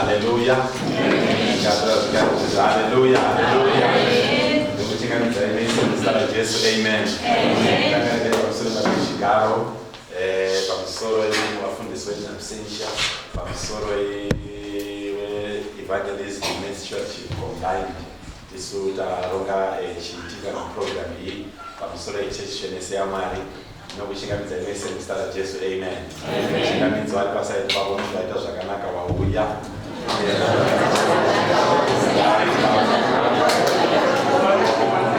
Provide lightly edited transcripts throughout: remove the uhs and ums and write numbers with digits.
Hallelujah. Hallelujah. Hallelujah. Amen. Evangelist Church combined tisutaronga chiitika program iyi pamusoro yechechionese yamwari nokuchingamidza imese muzita raJesu. Amen. Chingamidza vari pasaidi pavo vaita zvakanaka wauya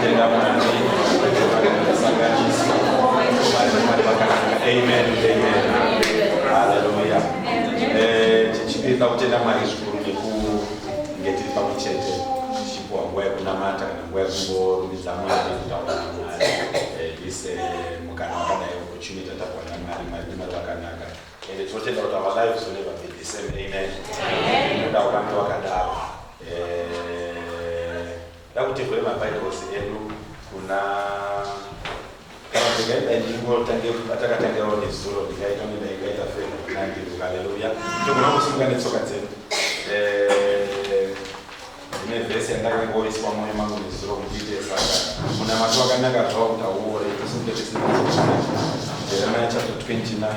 tenda mwari vakasanganiswa vari vakanaka. Amen. Amen. Hallelujah. Tichipinda kutenda mwari zvikuru nekunge tiri pamwe chete tichipuwa nguva yekunamata kana nguva yekumborumidza mwari kutaura namwari ise mukana wakadai opportunity atakuwana mwari mwari wakanaka ende tinotenda kuti our lives will never be the same. Amen. Inoda urambe wakadaro. Da kuti vhuri mabhaibhels edu kuna kana ndingaita ndingo takatangawo nezuro ndingaita ndingaita feno kunandiru. Haleluya. Togona kusunga netsoka dzedu. Ine vhesi yandakangoiswa mwoyo mangu nezuro kundite saka kuna matu wakanaka zvawo kuti auore Jeremiah chapter 29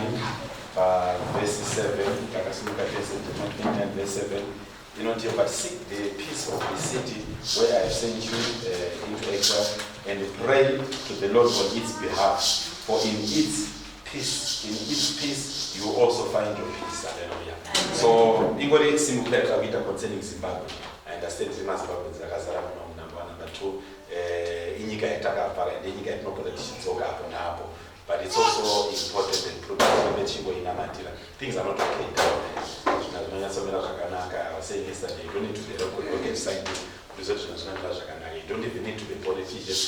verse 7 takasimuka tese Jeremiah 29 verse 7 inoti, but seek the peace of the city where I have sent you into exile, and pray to the Lord on its behalf, for in its peace you will also find your peace. Hallelujah. So ingori simukira tawita concerning Zimbabwe. I understand Zimbabwe zakazara kuno number 1 number 2 inyika yatakapara ende inyika yatinokona tichidzoka hapo napo, but it's also important and prudent chingo inamatira. Things are not okay down there. I was saying yesterday, you don't need to be a rocket scientist, research national zvakanaka. You don't even need to be politicians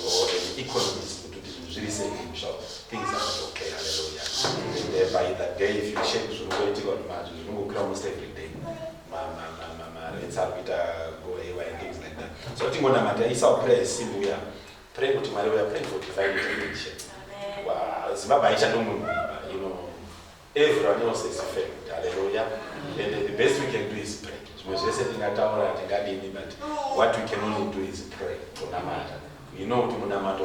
or an economist to really say things are not okay. Hallelujah. And by that day, if you check almost every day. It's how we go away and things like that. So I think one matter is our prayer is simple. We are praying to Maria, we are praying for divine intervention. Wow, Zimbabwe, you know, everyone else is affected. Hallelujah. And the best we can do is pray. But what we can only do is pray. You know, not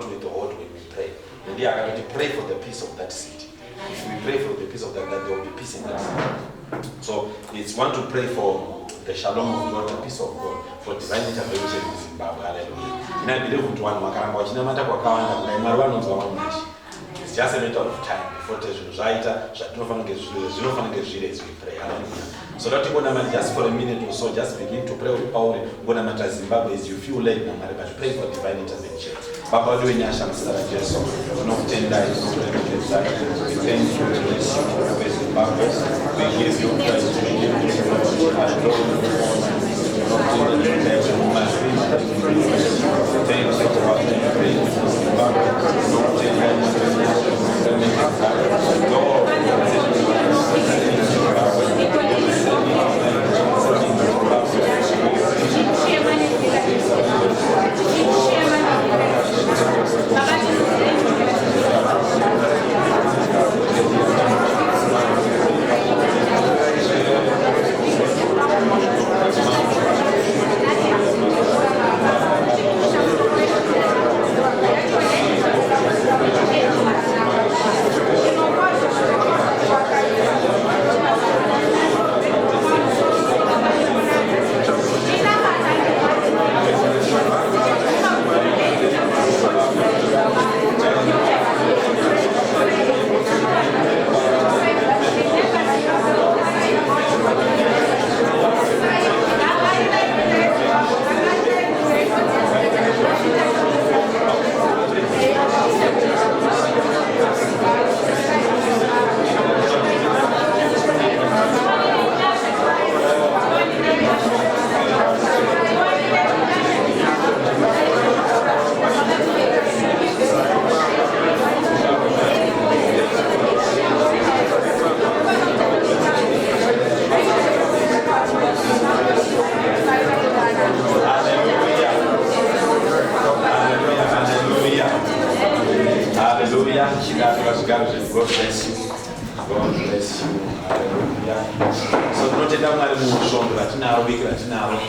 with the whole when we pray. And they are going to pray for the peace of that city. If we pray for the peace of that, there will be peace in that city. So it's one to pray for the shalom of God, the peace of God, for divine intervention in Zimbabwe. Hallelujah. And I believe with one it's just a matter of time before the Zvaita, as we pray. Hallelujah. So that you just for a minute or so, just begin to pray with power. Zimbabwe as you feel late, but pray for divine intervention. Baba, do in Yasham Sarajeso, no tender, we thank you, we bless you for Zimbabwe. We give you praise, we give you glory, and glory before you. Thank you for what you pray for Zimbabwe. No tender, bless you. Hallelujah. So tinotenda Mwari mushongwe ratinaro vhiki ratinaro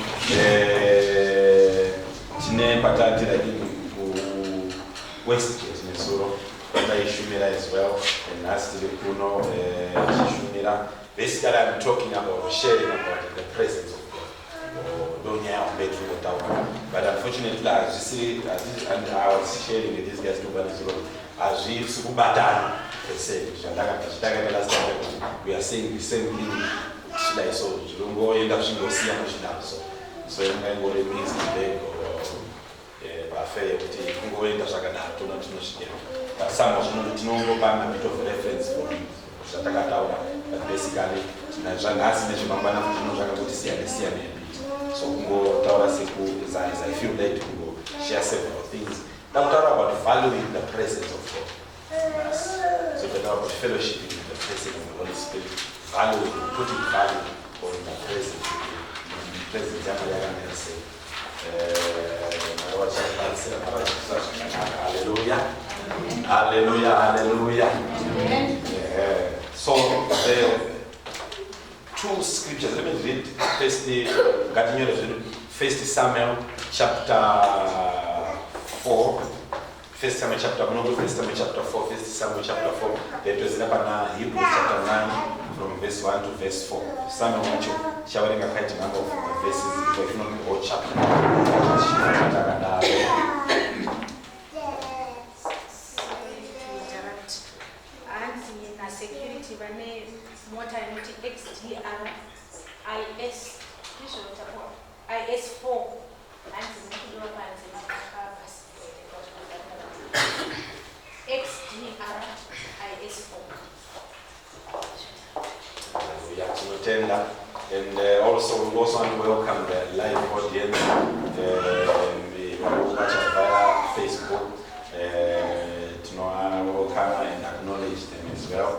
tine patatira ku Westgate nesoro taishumira as well and nhasi tiri kuno tichishumira. Basically I'm talking about sharing about the presence of God. Don't hear on bed but unfortunately and I was sharing with these guys as we sukubatana. We are saying the same thing. So you don't go end up seeing so you can go to the means today or buffet, you can go in the Sagana to not but some of them go back a bit of reference for but basically so go Taura Seku as I feel led to go share several things. Now talk about valuing the presence of God. So we talk about fellowship in the presence of the Holy Spirit, valuing, putting value on the presence of the presence of hallelujah. Hallelujah, hallelujah. So the two scriptures, let me read First Samuel chapter 4. First Samuel chapter 4, First Samuel chapter 4. That was Hebrews chapter 9 from verse 1 to verse 4. Samuel showering a quite number of verses, but if not the whole chapter. Security XDR IS4 XDR IS4. And also we also want to welcome the live audience we watch via Facebook to welcome and acknowledge them as well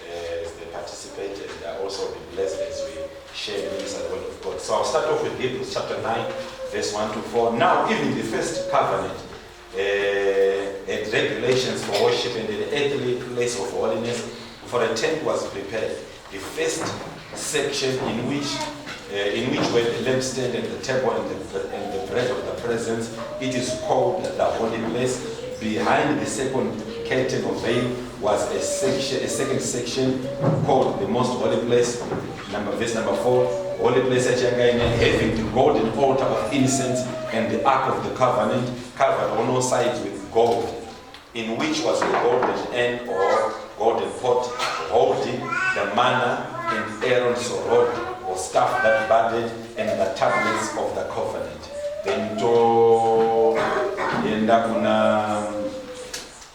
as they participate, and they are also be blessed as we share the news of the word of God. So I'll start off with Hebrews chapter 9 verse 1 to 4. Now even the first covenant had regulations for worship and an earthly place of holiness, for a tent was prepared. The first section in which were the lampstand and the table and the bread of the presence, it is called the holy place. Behind the second curtain of veil was a second section called the most holy place. Verse number 4, holy place having the golden altar of incense and the ark of the covenant, covered on all sides with gold, in which was the golden end or golden pot holding the manna and Aaron's rod or staff that budded and the tablets of the covenant. Then to end up on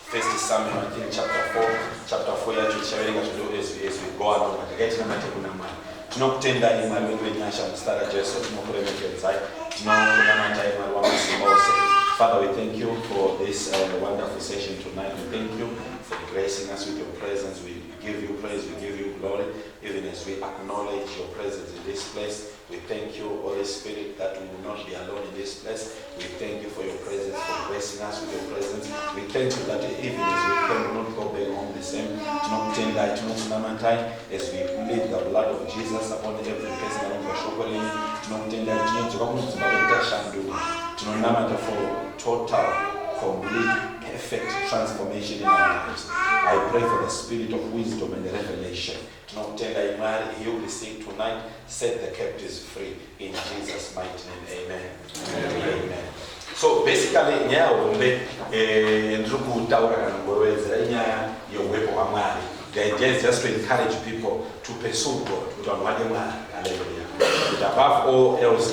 First Samuel, I think chapter 4 sharing as we go along. Tunokutenda imali wenyasha mstara Jesu tunokuremekeza Father, we thank you for this wonderful session tonight. We thank you for gracing us with your presence. We give you praise, we give you glory, even as we acknowledge your presence in this place. We thank you, Holy Spirit, that we will not be alone in this place. We thank you for your presence, for gracing us with your presence. We thank you that even as we can not go back home the same, as we plead the blood of Jesus upon every person along the shoulder, for total, complete, perfect transformation in our lives. I pray for the spirit of wisdom and revelation. Heal the sick tonight, set the captives free. In Jesus' mighty name, amen. Amen. So basically, the idea is just to encourage people to pursue God. But above all else,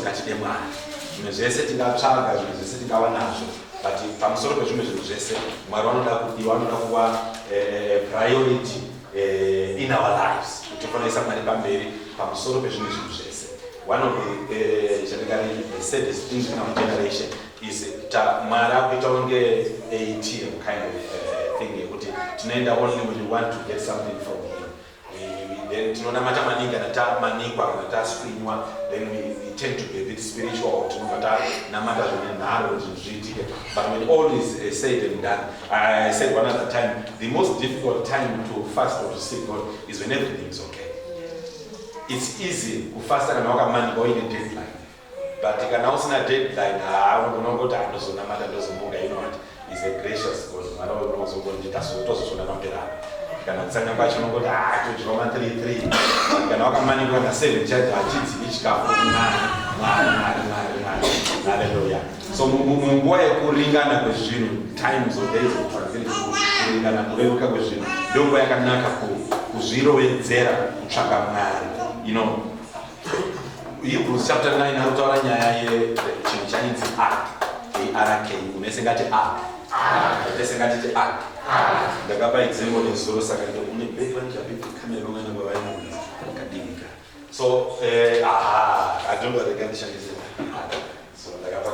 but pamusoro pezvimwe zvinhu zvese Mwari vanoda kuva priority in our lives. Tinofanira Mwari pamberi pamusoro pezvimwe zvinhu zvese. One of the saddest things in our generation is Mwari akuita kunge ATM kind of thing yekuti tinoenda only when we want to get something from him. Then tinonamata maningi kana tamanikwa kana taswinywa, then we tend to be a bit spiritual, tinobata namata zvine nharo zviitike. But when all is said and done, I said one other time, the most difficult time to fast or to seek God is when everything is okay. It's easy to fast kana wakamanika uine deadline. But kana usina deadline, unongoti andozonamata ndozomunga, you know what? He's a gracious God. Mara unozongondita tozosona pambera. Kana tsanya kwacho unongoti todroma 3 kana wakamanikwa na 7 chaji achidzi ichikafu hallelujah. So munguwa yekuringana kwezvinhu, times or days of tranquility, kuringana kureruka kwezvinhu, ndio nguva yakanaka kuzvirovedzera kutsvaka Mwari. You know, Hebrews chapter 9 anotaura nyaya yechinhu chainzi ark, ARK, unesengati ark, unesengati ark. Ndakapa example nezuro saka une background yapipi kamera ngana ngavaina akadimika. So I don't know the condition is. So ndakapa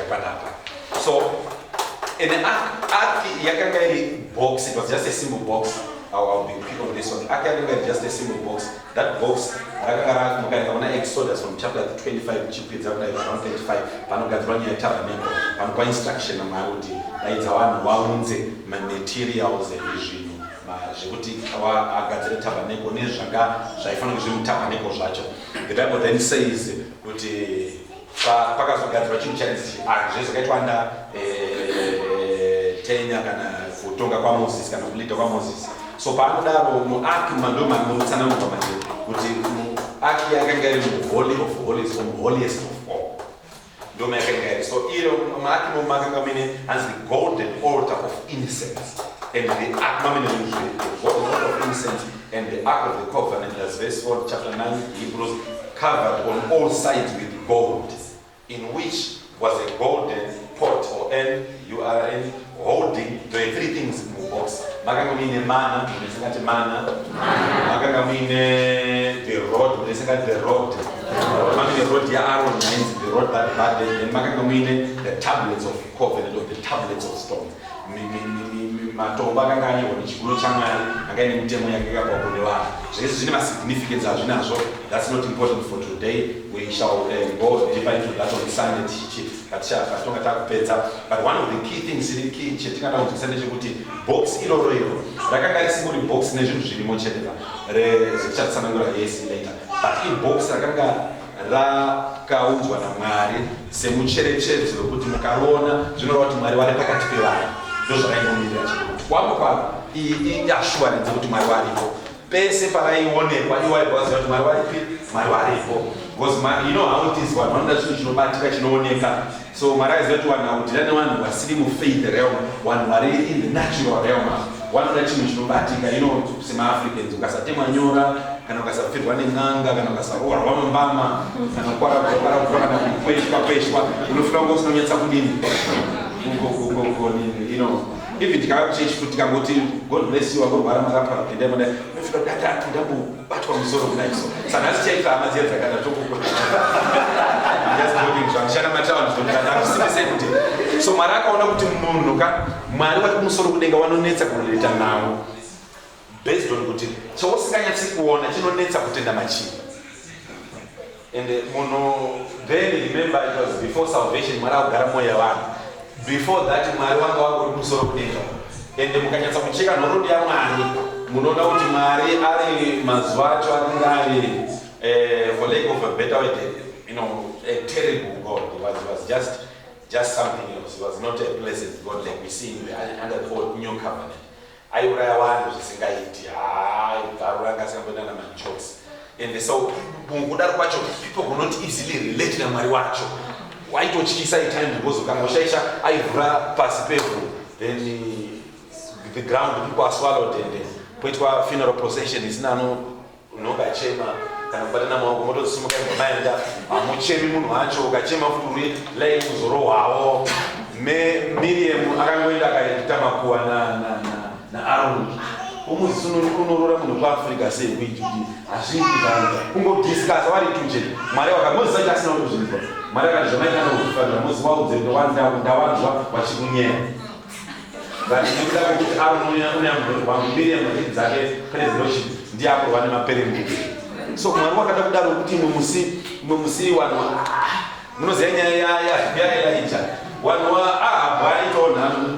panapa. So in the ark yakanga iri box, it was just a simple box. I'll be quick on this one. Akanga just a simple box. That box rakanga mukana Exodus from chapter 25 chapter 25 panogadzirwa tabernacle panokwa instruction naMwari daidza vanhu vaunze materials ezvinhu zvekuti agadzire tabernacle nezvanga zvaifanira zviri mutabernacle zvacho. The Bible then says kuti pakazogadzirwa chinhu chainzi zvakaitwa nda tenya kana kutonga kwaMozisi kana kulida kwaMozisi. So paanodaro muark mandoma munotsanangurwa manje kuti ark yakanga iri holy of holies, holiest of all. Ndoma yakanga iri. So iro muark makanga mine as the golden altar of incense, and the ark mamine the golden altar of incense and the ark of the covenant, as verse 4 chapter 9 Hebrews, covered on all sides with gold, in which was a golden pot or urn, URN, holding the three things in the box. Makanga mine mana, unesengati mana. Makanga mine the rod, unesengati the rod. Makanga the rod ya Aaron means the rod that budded. And makanga mine the tablets of covenant or the tablets of stone. Matomba kangani wanichikuru chamwari angani mutemo yakeka pakunewana. Zvese zvine significance azvinazvo. That's not important for today. We shall go deeper into that on Sunday teaching. Katonga takupedza. But one of the key things iri key chetingada kudzisana chekuti box iroro rakanga risingori box nezvinhu zvirimo chete zvichasanangura yes later. But in box rakanga rakaunzwa naMwari semucherechedzo wekuti mukarona zvinoreva kuti Mwari vari pakati pevanhu. Ndozvakainomirira chekuti kwamukwavo iyi assurance kuti Mwari varipo pese paraionekwa iwaibvaziva kuti Mwari varipi, Mwari varipo. Because you know how it is, one wonder chinhu chinobatika chinooneka. So Mwari aiziva kuti vanhu kuti ndane vanhu vasiri mufaith realm, vanhu vari in the natural realm. Wanoda chinhu chinobatika, you know, sema-Africans ukasatemwa nyora, kana ukasapfirwa nen'anga, kana ukasarohwa mambama, kana kukwara kana kupeshwa, unofunga kuti usinonyatsa kudini. You know, even tikangoti God bless you, akugwara makapara kuenda mada, unofika data ndambobatwa musoro kudai so. Saka asichaita hama dziya dzakada tokuko. Just looking zvamshana matawa ndizvokana kusimbise kuti. So Mwari akaona kuti munhu Mwari vari kumusoro kudenga vanonetsa kurelata nawo. Based on kuti chausinganyatsi kuona chinonetsa kutenda machini. And munhu then remember it was before salvation Mwari akugara mwoyo yavanhu. Before that Mwari wanga wangori kumusoro kudenga. And mukanyatsa kucheka nhoroondo yaMwari munoona kuti Mwari ari mazuva acho ari for lack of a better way, you know, a terrible God. It was just something else. It was not a blessed God like we see under the old new covenant. Aiuraya vanhu zvisingaiti, garura akasangana majokes. And so mukudaro kwacho people could not easily relate naMwari wacho. Waitotyisa time because ukanga ushaisha aivhura pasi pevhu, then the ground people are swallowed and poitwa funeral procession isina unongachema kana kubatana maoko motosimuka imbamaenda amuchemi munhu wacho ukachema futi uri lai kuzorohwawo. Miriam akangoenda akaita makuwa na Aaron. Umuzi unorora munhu kuAfrica sei kuiti hazviitikanga kungodiscussa vari tuje. Mwari wakamozisa kuti asina kuzvinzwa. Mwari akati zvamaita nokufadza muzi waudze ndawanzwa vachikunyera. vachikuda kuti arunonyamumbiri yamari dzake presidentship ndiapo vane maperembudzi. So Mwari wakada kudaro kuti imwe musi vanhu munoziva nyaya yaElijah, vanhu vaAhabhu aitawo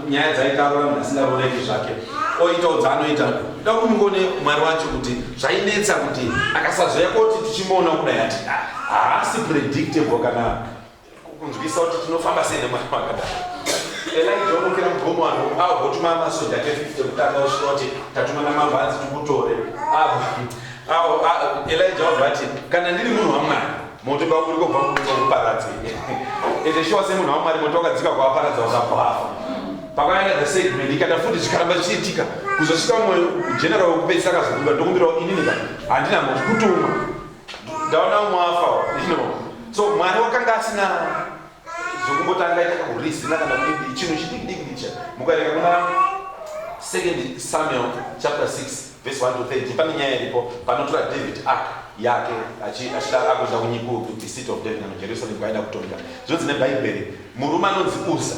nyaya dzaitaura munhu asingaoneki zvake, oitawo dzaanoita. Da kuti mungone Mwari wacho kuti zvainetsa kuti akasazoya kuti tichimuona kudai ati haasi predictable kana kunzwisa kuti tinofamba sei neMwari wakadaro. Elijah unokera mugomo wanhu agotuma masoja ake 50 kutanga usvika kuti tatuma namabhanzi tikutore. Elijah wabva ati kana ndiri munhu waMwari moto uri kubva kuparadza. Ende shuwa semunhu waMwari moto wakadzika kuvaparadza wakabvafa. Pakaenda the segment ikada futi zvikaramba zvichiitika kuzosvika mumwe general wekupedzisa akazokumbira ndokumbirawo inini handina moti kutumwa ndaona umwe afa. So Mwari wakanga asina zvokumbotanga ita kakurizina kana kuti chinhu chidiki ndicha. Mukaerenga kuna 2 Samuel chapter 6 verse 1 to 30 pane nyaya iripo panotora David ark yake achida agoenda kunyika city of David naJerusalem kwaida kutonga. Zvinonzi neBhaibheri murume anonzi Uza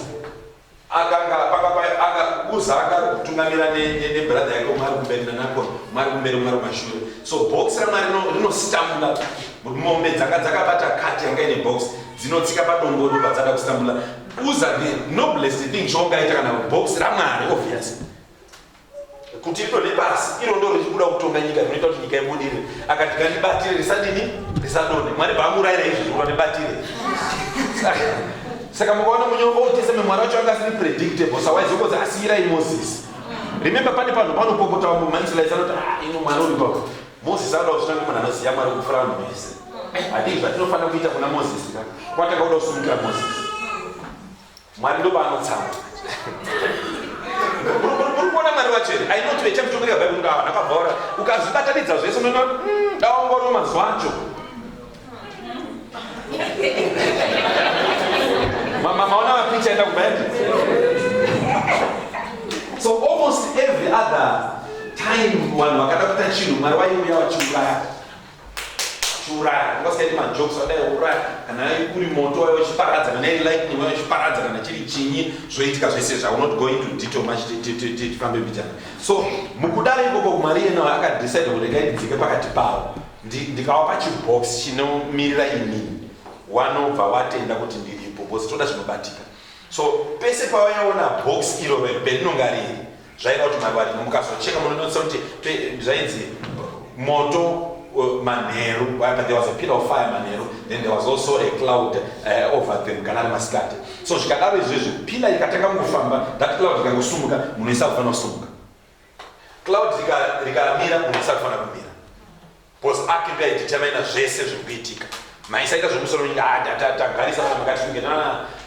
Uza akatungamira nebrother yake Mwari kumberi nanako Mwari kumberi Mwari kumashure. So box raMwari rinositambula mombe dzakabata kati yanga ine box dzinotsika padombo padzada kustambula. Uza the noblest thing chongaita kana box raMwari obviously kuti iro nebasi iro ndo richikuda kutonga nyika rinoita kuti nyika ibudirire. Akati kanibatire risadini risadone. Mwari paamurayira izvi zvikuda nebatire. Saka mukaona munyongo uteseme Mwari wacho anga asiri predictable sawaizokodza asiyirai Moses. Remember pane panhu panopopota mumanisila isanoti ino Mwari uri pako. Moses anoda kusvika kuti munhu anoziva Mwari kupfuura vanhu vese. Hatiki zvatinofanira kuita kuna Moses kwatanga kuda kusumukira Moses. Mwari ndo paanotsama. Urikuona Mwari wacho here ainoti vechamutongerera Bhaibheri kuti ndakabvaura ukazvibatanidza zvese unoona ndaongorwa mazuva acho. Maona mapicha enda kuBhaibheri. So almost every other time vanhu vakada kuita chinhu Mwari waiuya vachiuraya. Ungasikati majokes wadaiuraya kana uri moto waiva uchiparadza kana iri lightning waiva uchiparadza kana chiri chinyi zvoitika zvese zva not going to detail much tifambe mbijana. So mukudaro ikoko Mwari yena akadecide kuti ngaidzike pakati pavo ndikavapa chibox chinomirira inini wanobva watenda kuti ndiripo because toda zvinobatika. So pese pavayaona box iro perinonga riri zvaiva kuti Mwari varimo. Mukazocheka munonosa kuti zvainzi moto manheru, but there was a pillar of fire manheru, then there was also a cloud over them kana masikati. So zvikadaro izvezvi pillar ikatanga kufamba that cloud ikangosumuka munhu isa kufanira kusumuka. Cloud rikamira munhu isa kufanira kumira. Because ark yaidetermina zvese zvikuitika. Maisaita zvomusoro tagarisa vanhu vakati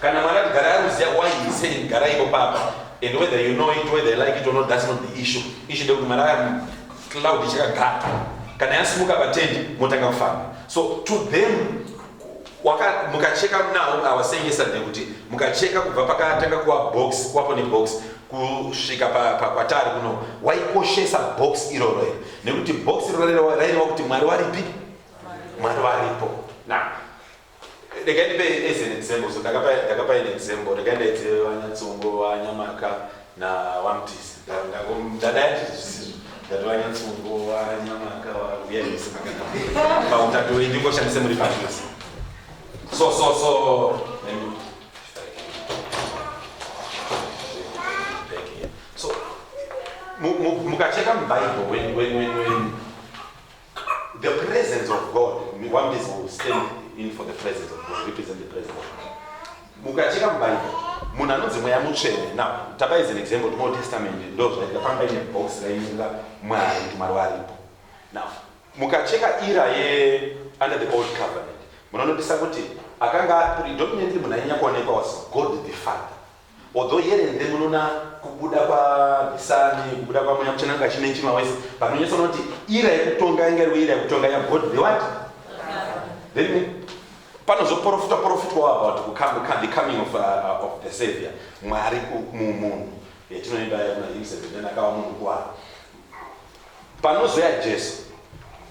kana Mwari ati gara aruziya why he is saying gara ipo papa, and whether you know it, whether you like it or not, that's not the issue. Issue ndekuti Mwari cloud ichakagara kana yasimuka patendi motanga kufamba. So to them mukacheka now I was saying yesterday kuti mukacheka kubva pakatanga kuwa box kwapo ne box kusvika pakwatari kuno waikoshesa box iroro here nekuti box iroro raiva kuti Mwari waripi, Mwari waripo. Now ndikaendipe as an example, so ndakapa an example ndikaendaidze Vanyatsongo Vanyamaka na Wamtisi ndadati that Vanyatsongo Vanyamaka vauyaise pautatu ndingoshandise muri pachose. So mukacheka muBible when the presence of God, one day will stand in for the presence of God, represent the presence of God. Mukacheka muBible munhu anonzi Mweya Mutsvene. Now tapa is an example to Old Testament ndo zvaitika pamba ine box rainira Mwari kuti Mwari waripo. Now mukacheka ira ye under the old covenant munonotisa kuti akanga predominantly munhu ainya kuonekwa was God the Father. Although here and then munoona kubuda kwaBhisani, kubuda kwaMweya Mutsvene anga chinechima wese, panonyesa kuti ira yekutonga inga iri ira yekutonga ya God the what? Then panozoprofitwa about the coming of the Savior, Mwari mumunhu yetinoenda na akawa munhu kuwari. Panozoya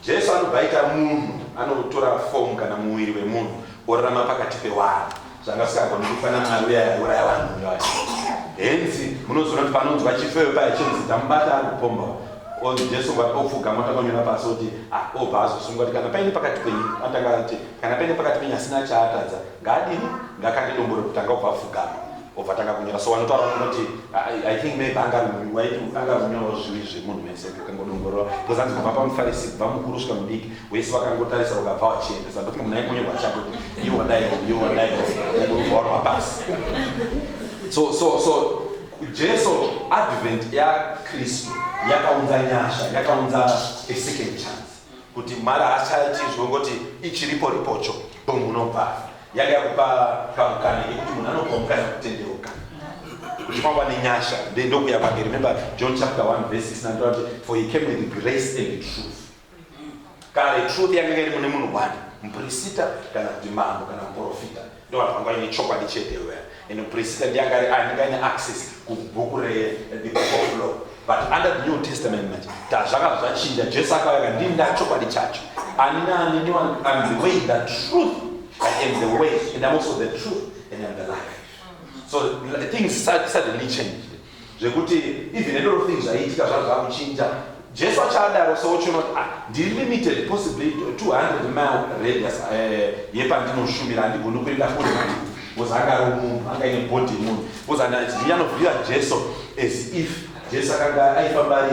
Jesu anobvaita munhu, anotora form kana muviri wemunhu orarama pakati pevanhu zvanga zvisingagoni kufana Mwari uya aiuraya vanhu. henzi munozoona kuti panonzwa chifeyo paya chinzi tambata ari kupomba Jesu ofuga matakanyora pasi kuti obva azosunga kuti kana paine pakati penyu atanga ati kana paine pakati penyu asina chaatadza ngaadini ngakande dombo rekutanga obva afugama obva atanga kunyora so vanotaura kuti I think maybe angarunyora zviviri zvemunhu wese kangodongorora because anzi kubva pamufarisi kubva mukuru kusvika mudiki wese vakangotarisa ukabva vachiendesa ndokuti munhu aikonyorwa chako kuti iwo wadai varwa pasi so Jesu advent yaKristu yakaunza nyasha yakaunza a second chance kuti mara achachizwa ngoti ichiripo ripocho munobva yakakupa kamukana yekuti munhu anopa kutendeuka kuti kwava nenyasha ndokuya pake. Remember John chapter 1 verse 6 for he came with grace and truth. Kare truth yanga iri mune munhu wani muprofita kana kuti mambo kana muprofita ndo vanhu vanga ine chokwadi chete weya and muprofita ndiyanga ane access kubhuku the book of law. But under the New Testament zvanga zvachinja. Jesu akauya ndinda chokwadi chacho I'm the way, the truth. I am the way and I'm also the truth and I'm the life. So things suddenly changed. Zvekuti even a lot of things zvaiitika zvakuchinja. Jesu achadaro so uchinoti limited possibly 200 mile radius yepandinoshumbira handigoni kuenda kure because anga ine body munhu because ndiyanovhira Jesu as if Jesu akanga aifamba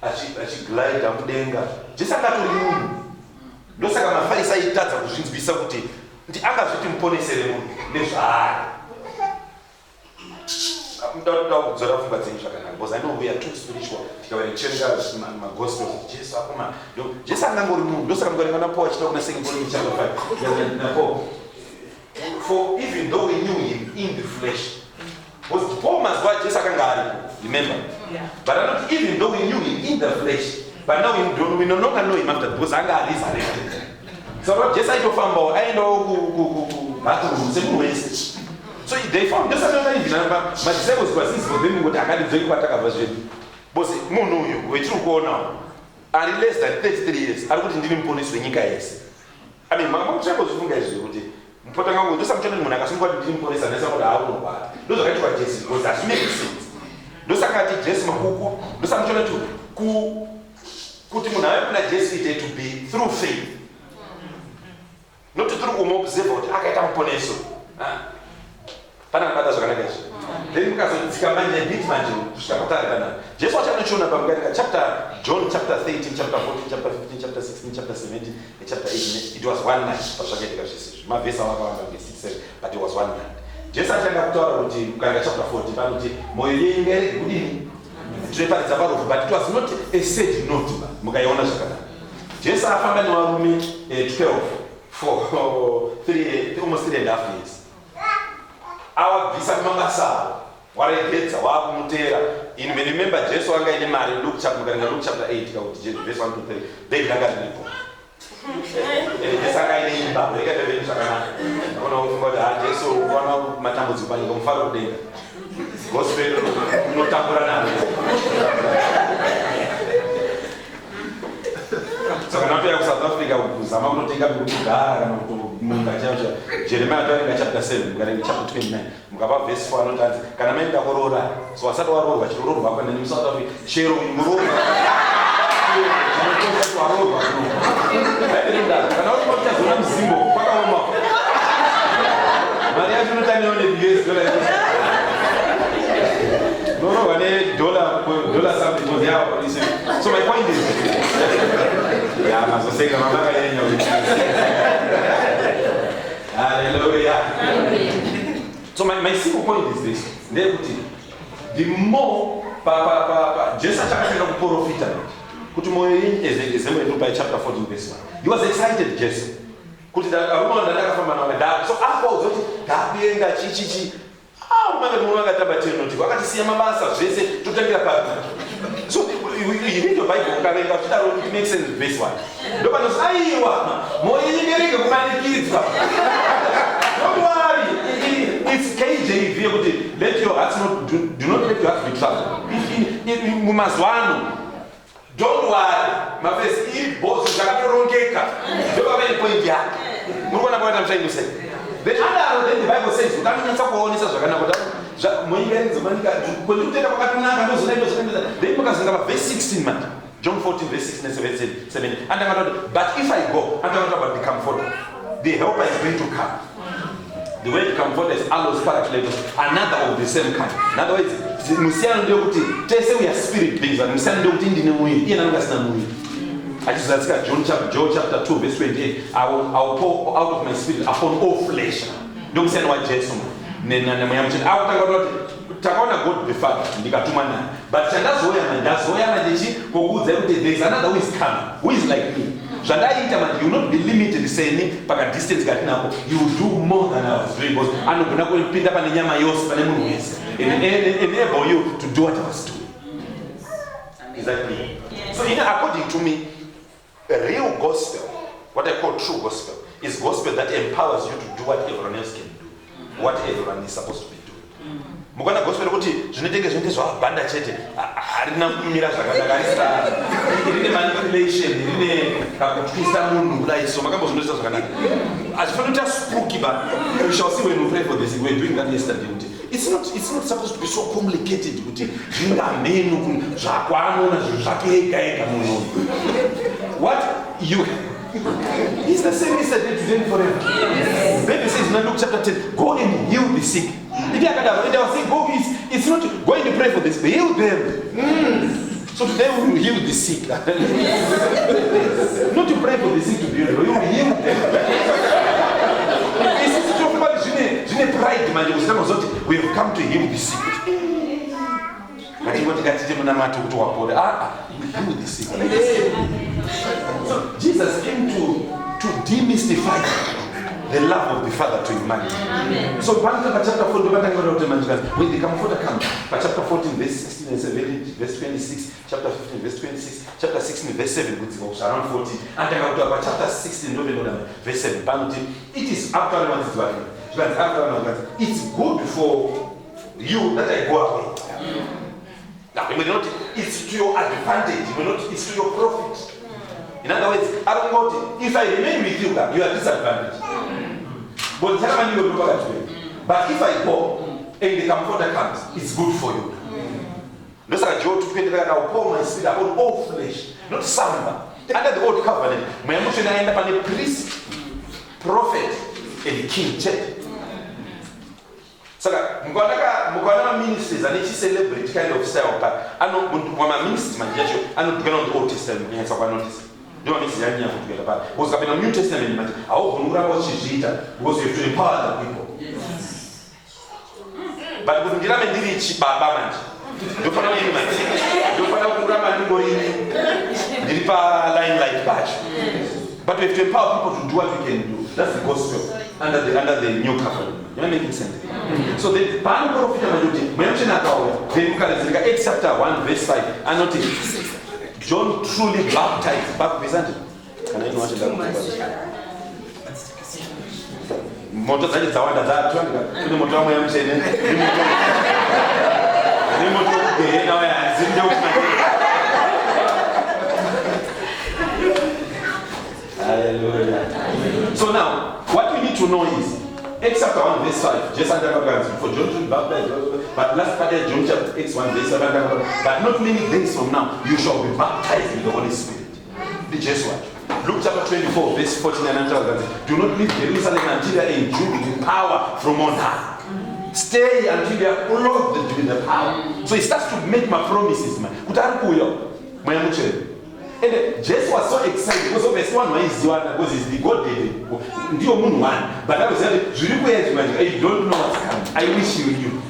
achiglida mudenga. Jesu akatori munhu ndosaka mafarisi aitadza kuzvinzwisa kuti angazviti muponesere munhu nezvaari. Ndoda kudzora pfungwa dzenyu zvakanaka because I know we are too spiritual tikaverenga magospel kuti Jesu akoma Jesu angangori munhu. Ndosaka mukarenga naPaul achita kuna 2 Corinthians chapter 5 naPaul for even though we knew him in the flesh because Paul must watch Jesu akanga aripo, remember? Yeah. But not even though we knew him in the flesh, but now we no longer know him after because anga resurrected. So Jesu aitofamba aenda ku bathroom semunhu wese. So they found just another even but disciples were since for them kuti akadibve kwatakabva zvedu. Because munhu uyu wetiri kuona ari less than 33 years ari kuti ndiri muponesi wenyika yese. I mean mamuchangozvifunga izvi kuti mpotanga ngo ndosamchona munhu akasunga kuti ndiri muponesi anesa kuti aunobata. Ndozvakaitwa Jesu because that makes sense. Ndosaka ati Jesu makuku ndosamchona kuti munhu ave kuna Jesu ite to be through faith. Not to through kumobserve kuti akaita muponeso. Pana kubata zvakanaka izvi. Then mukazodzika manje bit manje kusvika patari pana. Jesu achanochiona pamukatika John chapter 13, chapter 14, chapter 15, chapter 16, chapter 17, and chapter 18. It was one night. Pazvakaita zvese. Mavhesi awakawanda nge6 but it was one night. Jesu achanga kutaura kuti mukatika chapter 40 panoti moyo yenyu ngairege kudini tinoparidza parofu but it was not a said note. Mukaiona zvakanaka. Jesu afamba nevarume 12 for almost 3.5 years. Awabvisa mabasa wareketsa wakumutera. In remember Jesu anga ine mari Luke chapter 8 kuti verse 1 to 3 then danga ndipo Jesu anga ine imba rekete zvakanaka unofunga kuti Jesu wana matambudziko panyika mufaro kudenga gospel unotambura nalo. Saka napera ku South Africa kuzama kunotenga kugara kana munga chacho Jeremiah chapter 7 mukarenga chapter 29 mukapa verse 4 anotanzi kana maenda korora so asati warorwa chirorwa hapana ni South Africa chero murorwa warorwa kana ukipota zona mzimbo kwakaoma Maria tunotani one US dollar no wane dollar something was there. So my point is yeah mazoseka mama yenye hallelujah. So my simple point is this. The more Jesu achakafika kuprofita kuti moyo yenyu ezemwe ndopa chapter 14 verse 1. He was excited Jesu. Kuti aruma ndakafamba nawe so apo uzoti ndabienga chichichi umanga munhu akatabata noti wakatisiya mabasa zvese totangira papi. So you read the Bible ukarenga zvitaro it makes sense verse 1. Ndopano aiwa moyo yenyu kumanikidzwa. Don't worry, it's KJV kuti let your hearts do not let your hearts be troubled. Mumazwano. Don't worry. Mafesi iri bozo zvakatorongeka. Ndopamene point yake. Murikuona kuti I'm trying to say. Then the Bible says ukanisa kuonesa zvakanaka kuti verse 16 man. John 14 verse 16 and 17. But if I go, I'm talking about the comforter. The helper is going to come. The word comforter is allos parakletos, another of the same kind. In other words, musiyana ndio kuti tese we are spirit beings, but musiyana ndio kuti ndine mwili, iye nanga sina mwili. Achizatsika John chapter 2 verse 28, I will pour out of my spirit upon all flesh. Ndio musiyana wa Jesu. Nena muyamchini. Takaona God the Father ndikatuma naye. But chandazoya njechi kokuudza kuti there is another who is coming, who is like me. Zvandaita man, you will not be limited saying paka distance katinapo. You will do more than I was doing because anogona kupinda pane nyama yose pane munhu wese. Enable you to do what I was doing. Is that me? So according to me, a real gospel, what I call true gospel, is gospel that empowers you to do what everyone else can do, what everyone is supposed to be doing. Mukana gospel kuti zvinotenge zvinte zvabhanda chete harina kumira zvakanaka rine manipulation rine kakutwisa munhu kudai so makambo zvinoita zvakanaka azvifanira kuti spooky but we shall see when we pray for this. We were doing that yesterday. It's not supposed to be so complicated kuti zvingamenu zvakwanona zvakega ega munhu what you It's the same yesterday, today, and forever. Bible says in Luke chapter 10, go and heal the sick. If you are saying go, it's not going to pray for this, but heal them. So today we will heal the sick. Not to pray for the sick to be healed, we will heal them. It's pride, man. We have come to heal the sick. But you want to get to heal the sick. So Jesus came to demystify the love of the Father to humanity. Amen. So chapter 14, when the comforter comes, chapter 14, verse 16 and 17, verse 26, chapter 15, verse 26, chapter 16, verse 7, around 14, and chapter 16, verse 7. It is after it's good for you that I go away. Now, it's to your advantage, it's to your profit. In other words, if I remain with you, you are disadvantaged. But if I go and the comforter comes, it's good for you. That's like Job 20, I will pour my spirit upon all flesh, not some. Under the old covenant, my emotion I end up on a priest, prophet, and king. So, Mugana ministries and each celebrate kind of style, but I know when my ministers, I know to on the Old Testament, yes, I notice. Don't miss the idea together, but was in the New Testament, I hope because you have to empower the people. But when you have a rich Baba, you follow him, you follow Kurama line like batch. But we have to empower people to do what we can do. That's the gospel under the new covenant. Am I making sense? So the Bible of Acts chapter 1, verse 5. And notice John truly baptized. Can I know what you're moto zaidi za wanda za tu ndio moto wangu ya mchene ni moto na ya zinde Hallelujah. So now what we need to know is Acts chapter 1 verse 5 just under for John to baptize, but last part of John chapter Acts 1 verse 7 but not many days from now you shall be baptized with the Holy Spirit. The Jesuit. Luke chapter 24 verse 49 and 12. Do not leave Jerusalem until you are endued with power from on high. Stay until you are clothed with the power. So he starts to make my promises, man. And Jesus was so excited because obviously one is the one because he's the God baby. But I was saying, you don't know what's coming. I wish you knew.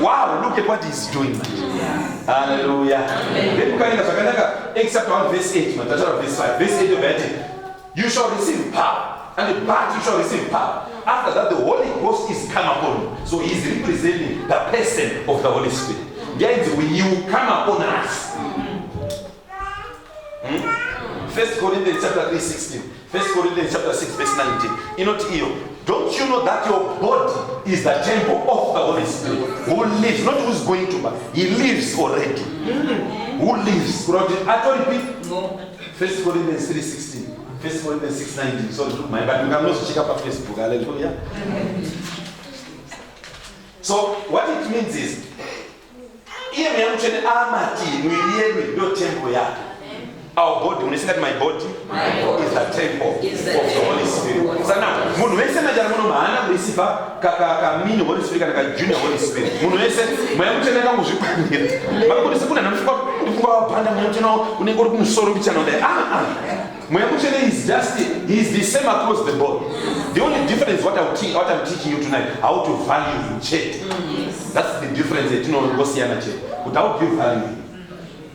Wow, look at what he's doing, man. Hallelujah. Except on verse 8, man. That's verse 5. Verse 8 you shall receive power. And but you shall receive power. After that, the Holy Ghost is come upon you. So he is representing the person of the Holy Spirit. Guys, when you come upon us. 1 Corinthians chapter 3:16. 1 Corinthians chapter 6, verse 19. Don't you know that your body is the temple of the Holy Spirit? Who lives, not who's going to, but he lives already. Who lives? I told you, 1 Corinthians 3:16. 1 Facebook is 690. So look, my but you can also check up Facebook. Hallelujah. So what it means is, here we are saying, no temple yet. Our body, when you say that my body is the temple of the Holy Spirit. So now, when we say that we are receive mini Holy Spirit and junior Holy Spirit, when we say, we are saying that we are saying is just he's the same across the board. The only difference what I'm teaching you tonight, how to value in church. That's the difference that you know without you value.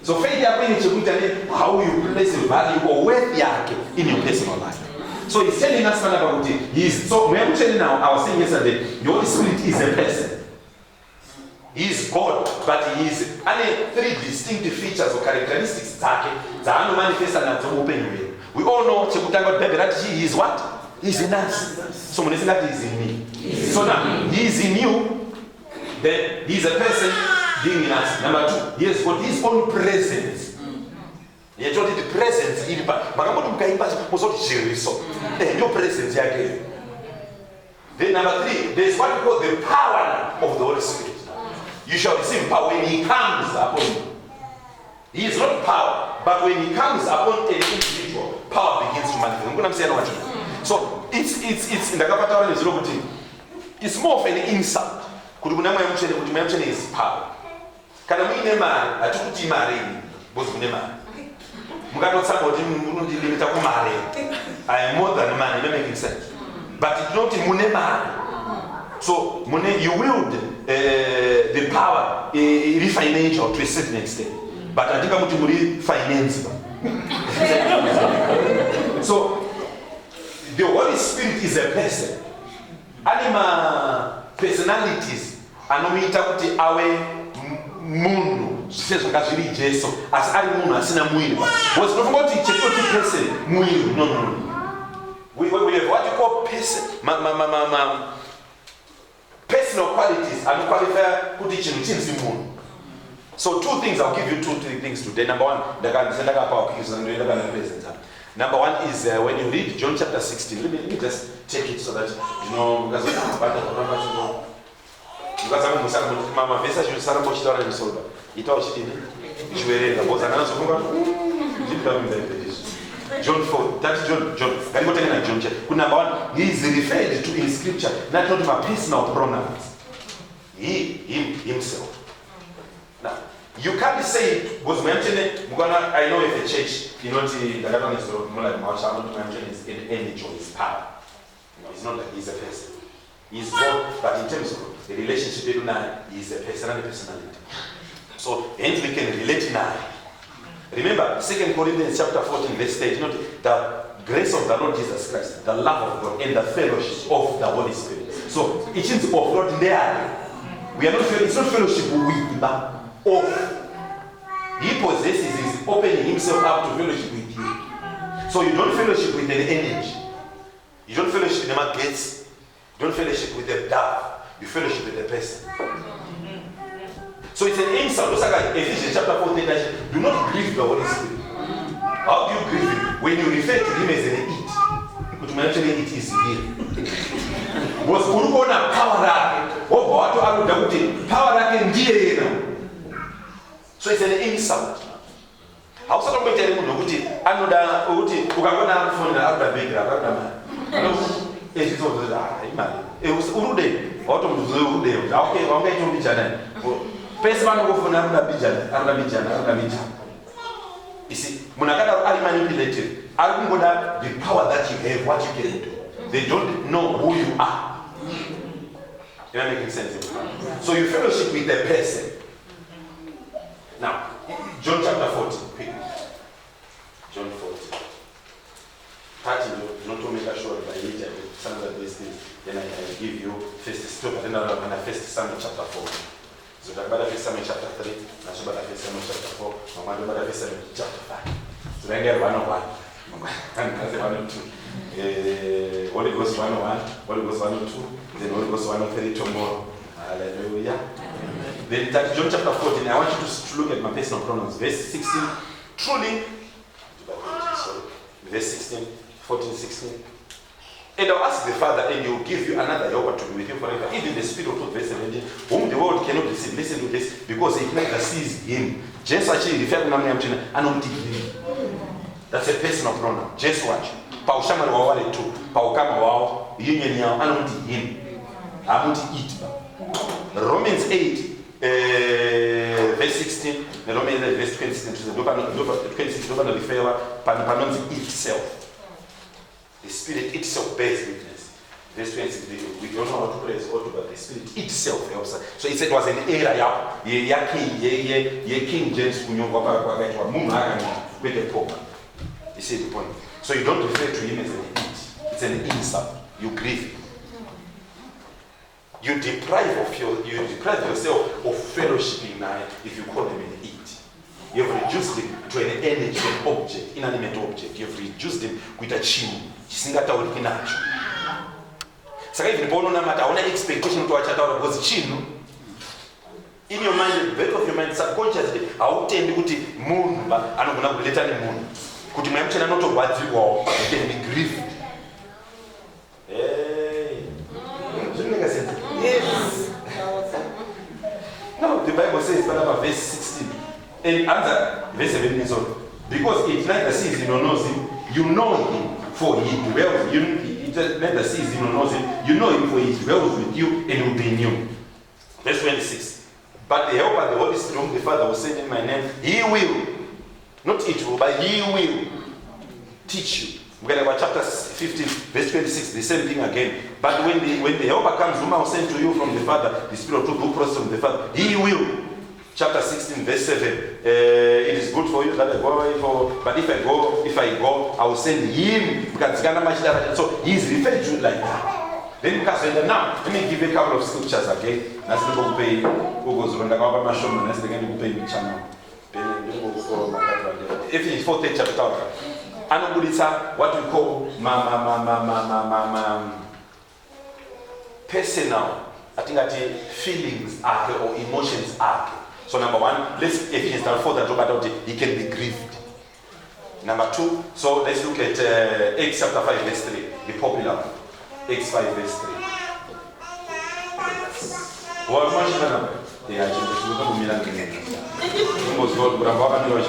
So faith how you place the value or worth in your personal life. So he's telling us about it. So we are telling now, I was saying yesterday, the Holy Spirit is a person. He is God, but he is three distinctive features or characteristics that manifest and open way. We all know that he is what? He is in us. So when that he is in me. So now he is in you, then he is a person being in us. Number two, he has got his own presence. He has got the presence in your presence. Then number three, there is what we call the power of the Holy Spirit. You shall receive power when he comes upon you. He is not power, but when he comes upon an individual, power begins to manifest. So it's in the capital, it's more of an insult. Is power. Can we name I took to marry was name. I am more than a man, it making sense. But it's not in Munema. So you wield the power refinancial to a certain extent. But I think I'm going to finance. So the Holy Spirit is a person. Anima personalities anomita awe mundu sifezo ngazili Jesu as ali mundu asina mwili was not about to person mwili no we have what you call person personal qualities and qualify put each in mundu. So two things, I'll give you two things today. Number one, number one is when you read John chapter 16. Let me just take it so that you know because John 4, that's John. Number one, he is referred to in scripture, not my personal pronouns. Him, himself. Now, you can't say, because I know if a church, you know, the government is more like Marshall, not mention his energy or his power. No, it's not like he's a person. He's God, but in terms of the relationship between now, he's a personality. So, hence we can relate now. Remember, 2 Corinthians chapter 14, verse 8, the grace of the Lord Jesus Christ, the love of God, and the fellowship of the Holy Spirit. So, it is of God there. We are not it's not fellowship with, but of. He possesses, is opening himself up to fellowship with you. So you don't fellowship with an energy. You don't fellowship with the markets. You don't fellowship with the dove. You fellowship with the person. So it's an insult. Just like Ephesians chapter 14, do not grieve the Holy Spirit. How do you grieve him? When you refer to him as an it. But actually it is here. Was Urugona power power so it's an insult. How so don't tell him anoda ukagona phone na abda background it was urude urude okay bijana pesa bana go phone bijana you see munakada are manipulated are the power that you have, what you can do. They don't know who you are. You're not making sense. So you fellowship with the person. Now, John chapter 14, quick. John 14. 30, not to make sure that I need some of these things. Then I give you first step, and then I first Samuel chapter 4. So that about first Samuel chapter 3, and so about first Samuel chapter 4, and about first Samuel chapter 5. So then get 101. And that's 102. Holy Ghost 101, Holy Ghost 102, then Holy Ghost 103 tomorrow. Hallelujah. Then John chapter 14, I want you to look at my personal pronouns. Verse 16, truly, verse 16, 14, 16. And I'll ask the Father, and He will give you another helper to be with you forever. Even the Spirit of truth, verse 17, whom the world cannot receive. Listen to this, because it neither sees Him. Jesus actually referred to Him, and that's a personal pronoun. Jesus watch. Paushamari wa wale tu. Paukama wao. Union yao. Anonti Him. Amunti it. Romans 8, verse 16. Romans 8, verse 26. 26. Panonzi itself. The Spirit itself bears witness. Verse 26, we don't know how to praise God, but the Spirit itself helps us. So it was an era ya King James with the Pope. You see the point? So you don't refer to Him as an it. It's an insult. You grieve Him. You deprive yourself of fellowshipping now if you call Him an it. You have reduced Him to an energy, an object, inanimate object. You have reduced Him with a chin. Chisingatauriki nacho. Saka even bonona mata una expectation to achataura because chino in your mind, the back of your mind subconsciously hautendi kuti munhu anogona kuleta nemunhu kuti mweya muchena notorwadziwawo you can be grieved. Yes. No, the Bible says about verse 16 and answer verse 17 is on because it neither sees nor knows Him. You know Him. For He dwells, he neither sees Him nor knows Him. You know Him, for He dwells with you and will be in you. Verse 26. But the Helper, the Holy Spirit, whom the Father will send in my name, He will, not it will, but He will teach you. We're going to chapter 15, verse 26, the same thing again. But when the Helper comes, whom I will send to you from the Father, the Spirit of truth who proceeds from the Father, He will. Chapter 16, verse 7. It is good for you that I go, but if I go, I will send Him. So He is referred to like that. Then now, let me give you a couple of scriptures again. Let's look at Ephesians 4th chapter. What we call personal, I think that feelings or emotions are. So number one, let's Ephesians 4 that talk about he can be grieved. Number two, so let's look at Acts chapter 5 verse 3, the popular one. Acts 5 verse 3. What much better? Yeah, I just look at Milan. Almost God, but I'm walking on the way.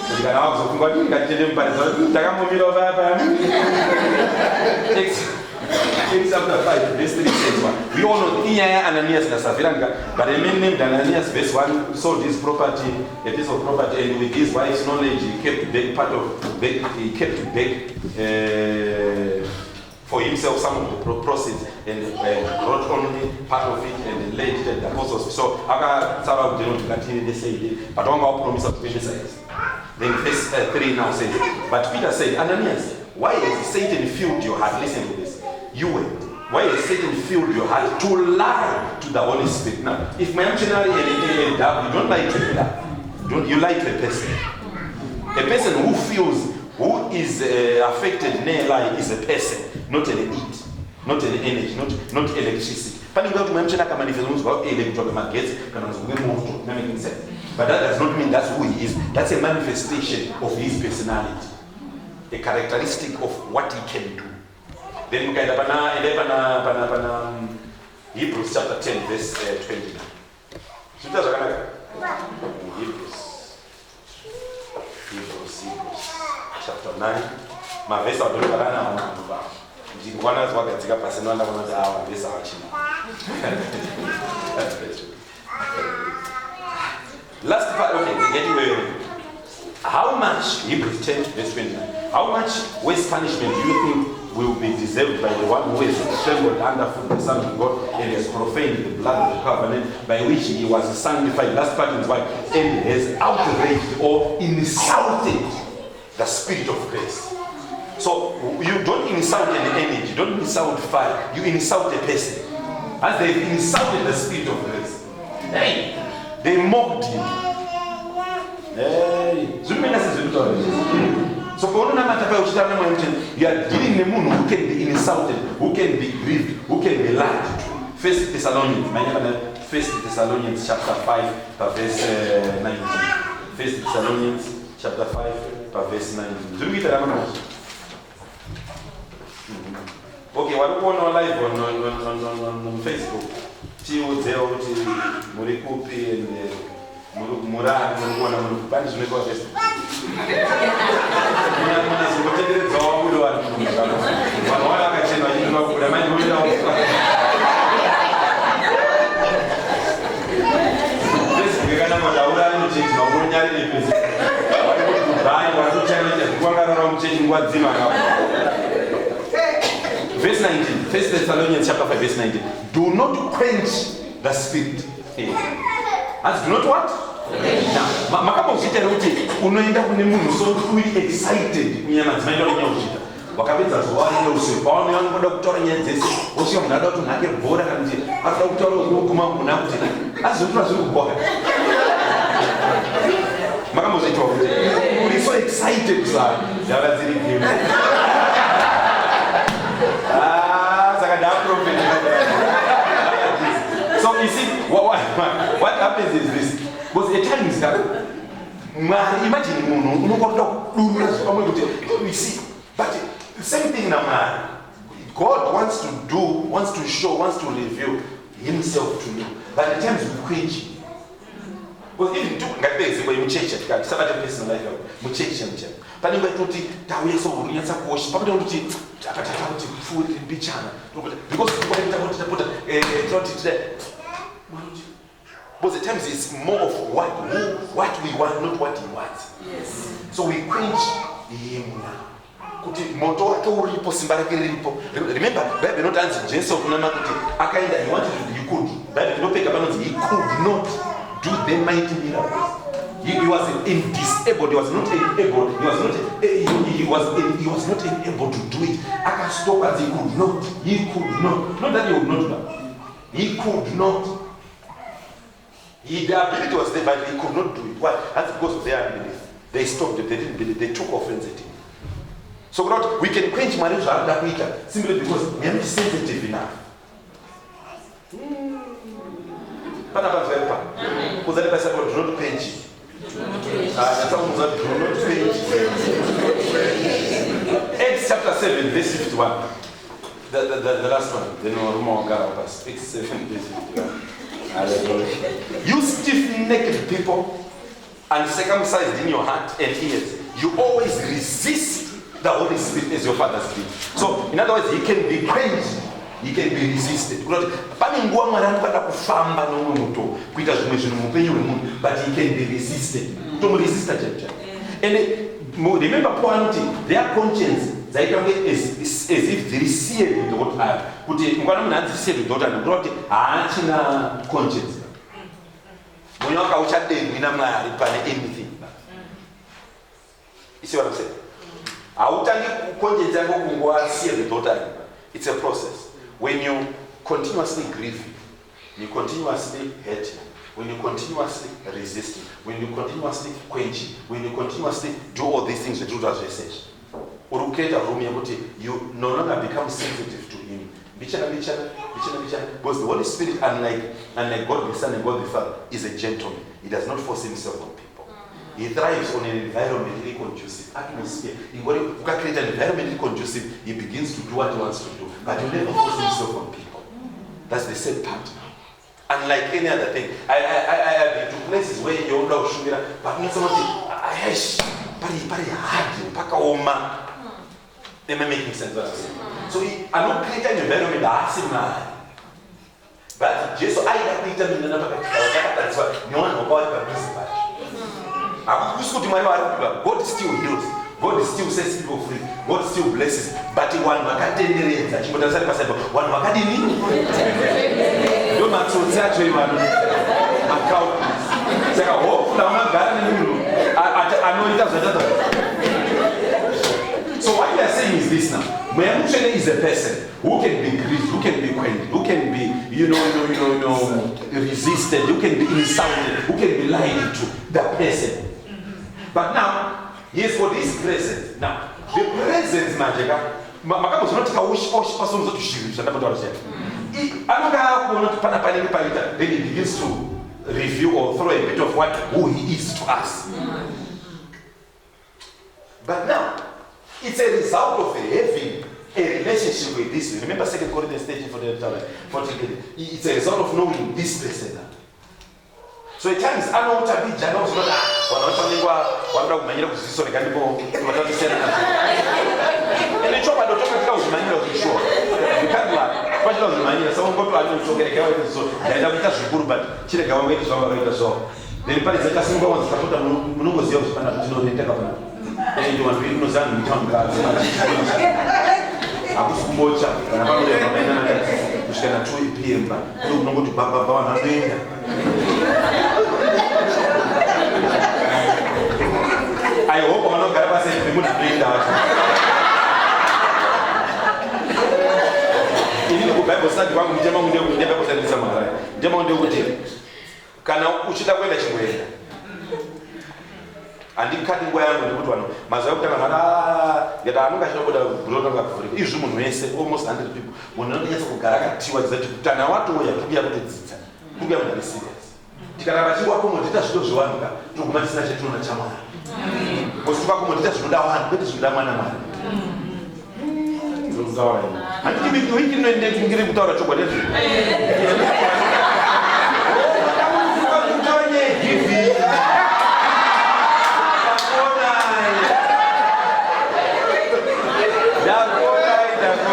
You can also go to the Kajim, but Acts chapter 5, verse 3 says one. We all know Ananias and Sapphira, but a man named Ananias, verse 1, sold his property, a piece of property, and with his wife's knowledge, he kept back for himself some of the proceeds, and brought only part of it and laid it at the apostles. So, Sarah didn't continue to say it, but one more promise of Peter. Then verse 3 now says, but Peter said, Ananias, why has Satan filled your heart? Listen to this. Why has Satan filled your heart to lie to the Holy Spirit? Now, if my missionary you don't lie to that. You lie to a person. A person who is affected in a lie is a person, not an it, not an energy, not electricity. But that does not mean that's who he is. That's a manifestation of his personality, a characteristic of what he can do. Then we can Hebrews chapter 10, verse 29. Hebrews chapter 9. My verse are last part, okay, we get where. How much, Hebrews 10, verse 29, how much worse punishment do you think will be deserved by the one who has trembled underfoot the Son of God and has profaned the blood of the covenant by which he was sanctified, last part in his wife, and has outraged or insulted the Spirit of grace? So you don't insult an energy, you don't insult fire, you insult a person. As they've insulted the Spirit of grace. Hey, they mocked him. Hey, so you are dealing with someone who can be insulted, who can be grieved, who can be lied to. 1 Thessalonians chapter 5, verse 19. 1 Thessalonians chapter 5 verse 9. Zvikuita ramamashi. Okay, warikuona live on Facebook. Tiudzeo kuti muri kupi ende murani murikuona bani zvinoitwa Facebook. Muna zvingotenderedzawo kuti vanhu vakachena vachienda kubuda manje munoenda Facebook kana madaura anochiti mamunyari nepesi. Vari varikuchana zvikwangarara muchechi nguva dzima ngapo. Verse 19, 1 Thessalonians chapter 5, verse 19. Do not quench the spirit. As do not what? Now, makama uchita kuti unoenda kune munhu so uri excited kunyama dzimai ndo nyauchita. Wakapedza zuva ino usiku paone vanoda kutaura nyaya dzese. Osvika munhu ada kuti nhake bhora kana kuti anoda kutaura ukuma munhu kuti azvizotora zviri kubhoka. Makama uchita kuti uri so excited sana. Zvava dziri game. So you see, what happens is this. Because at times, imagine you see, but the same thing now. God wants to do, wants to show, wants to reveal Himself to you. But at times we quench. Because even you change it, somebody personal life, you change it. But you don't think so. You have to wash. But don't think food in bichana because you want to put but the times it's more of what we want, not what He wants. Yes. So we quench Him now. Remember, Bible not answer Jesus kunama kuti akaenda he wanted to, he could. Bible no pick up he could not do the mighty miracles. He was disabled. He was not able. He was not able to do it. I can stop as he could not. He could not. Not that he would not do that. He could not. The ability was there, but he could not do it. Why? That's because of their unbelief. They stopped it. They didn't believe. They took offense at him. So God, we can quench marriage simply because we are not sensitive enough. Because the person will not quench it. Acts chapter 7, verse 51. The last one. Then we'll go up. Acts 7, verse 51. You stiff-necked people, uncircumcised in your heart and ears, you always resist the Holy Spirit as your fathers did. So, in other words, He can be quenched. He can be resisted. But he can be resisted. And remember, their conscience is as if they sealed with water. But they sealed with water. They conscience. Anything. You see what I'm saying? It's a process. When you continuously grieve, you continuously hate, when you continuously resist, when you continuously quench, when you continuously do all these things that Judas just said, you no longer become sensitive to Him. Because the Holy Spirit, unlike God the Son and God the Father, is a gentleman. He does not force Himself on people. He thrives on an environmentally conducive atmosphere. If you create an environmentally conducive, He begins to do what He wants to do. But you never force Himself on people. That's the sad part. Unlike any other thing, I have been to places where you don't show but not so much. Am I making sense? So I'm not creating an environment that's similar. But Jesus, I have created an environment that's why no one will buy the principal. God still heals. God still sets people free. God still blesses. But one makatendere chimbotasari pasaipo one makadini ndo matsotsi imano account saka hope la unagara nemunhu anoita zvatata. So what we are saying is this now. Mweyamuchene is a person who can be grieved, who can be quenched, who can be resisted, who can be insulted, who can be lied to. The person. But now, yes, for this presence. Now, the presence, Majeka, Makamu is not a wish person to shoot. Then he begins to review or throw a bit of who he is to us. But now, it's a result of having a relationship with this. Remember 2 Corinthians 13:14. It's a result of knowing this person. So at times, I know what I did. I know what I and the trouble don't talk about Manila for sure. You can't lie. What does Manila? Someone go to Adam so get a so they have a good but Chile go away to some so. The Paris is a single one, Sakota Munugos, and no, they take up. And you want to know that we come back. I was Bocha, and I'm going to say, I'm going to PM, but you know to Baba I hope I'm not going to say we would bring that. Ini Bible study wangu njema munde Bible study samara. Njema munde wote. Kana uchita kwenda chimwenda. Andikati ngwa yangu ndikuti wano mazayo kutanga ngada yada anunga shoboda bulonga ngafurika. Izvi munhu wese almost 100 people. Munhu anonyatsa kugara katiwa dzati kutana watu oya kubuya kutodzidza. Kubuya munhu serious. Tikaramba chiwapo mudita zvito zviwanika tokumatisina chetinoona chamwari. Kosi kwakumudita zvinoda vanhu kwete zvinoda mwana mwari. Handiti wiki inoende kungire kutaura chokwadi ezvo.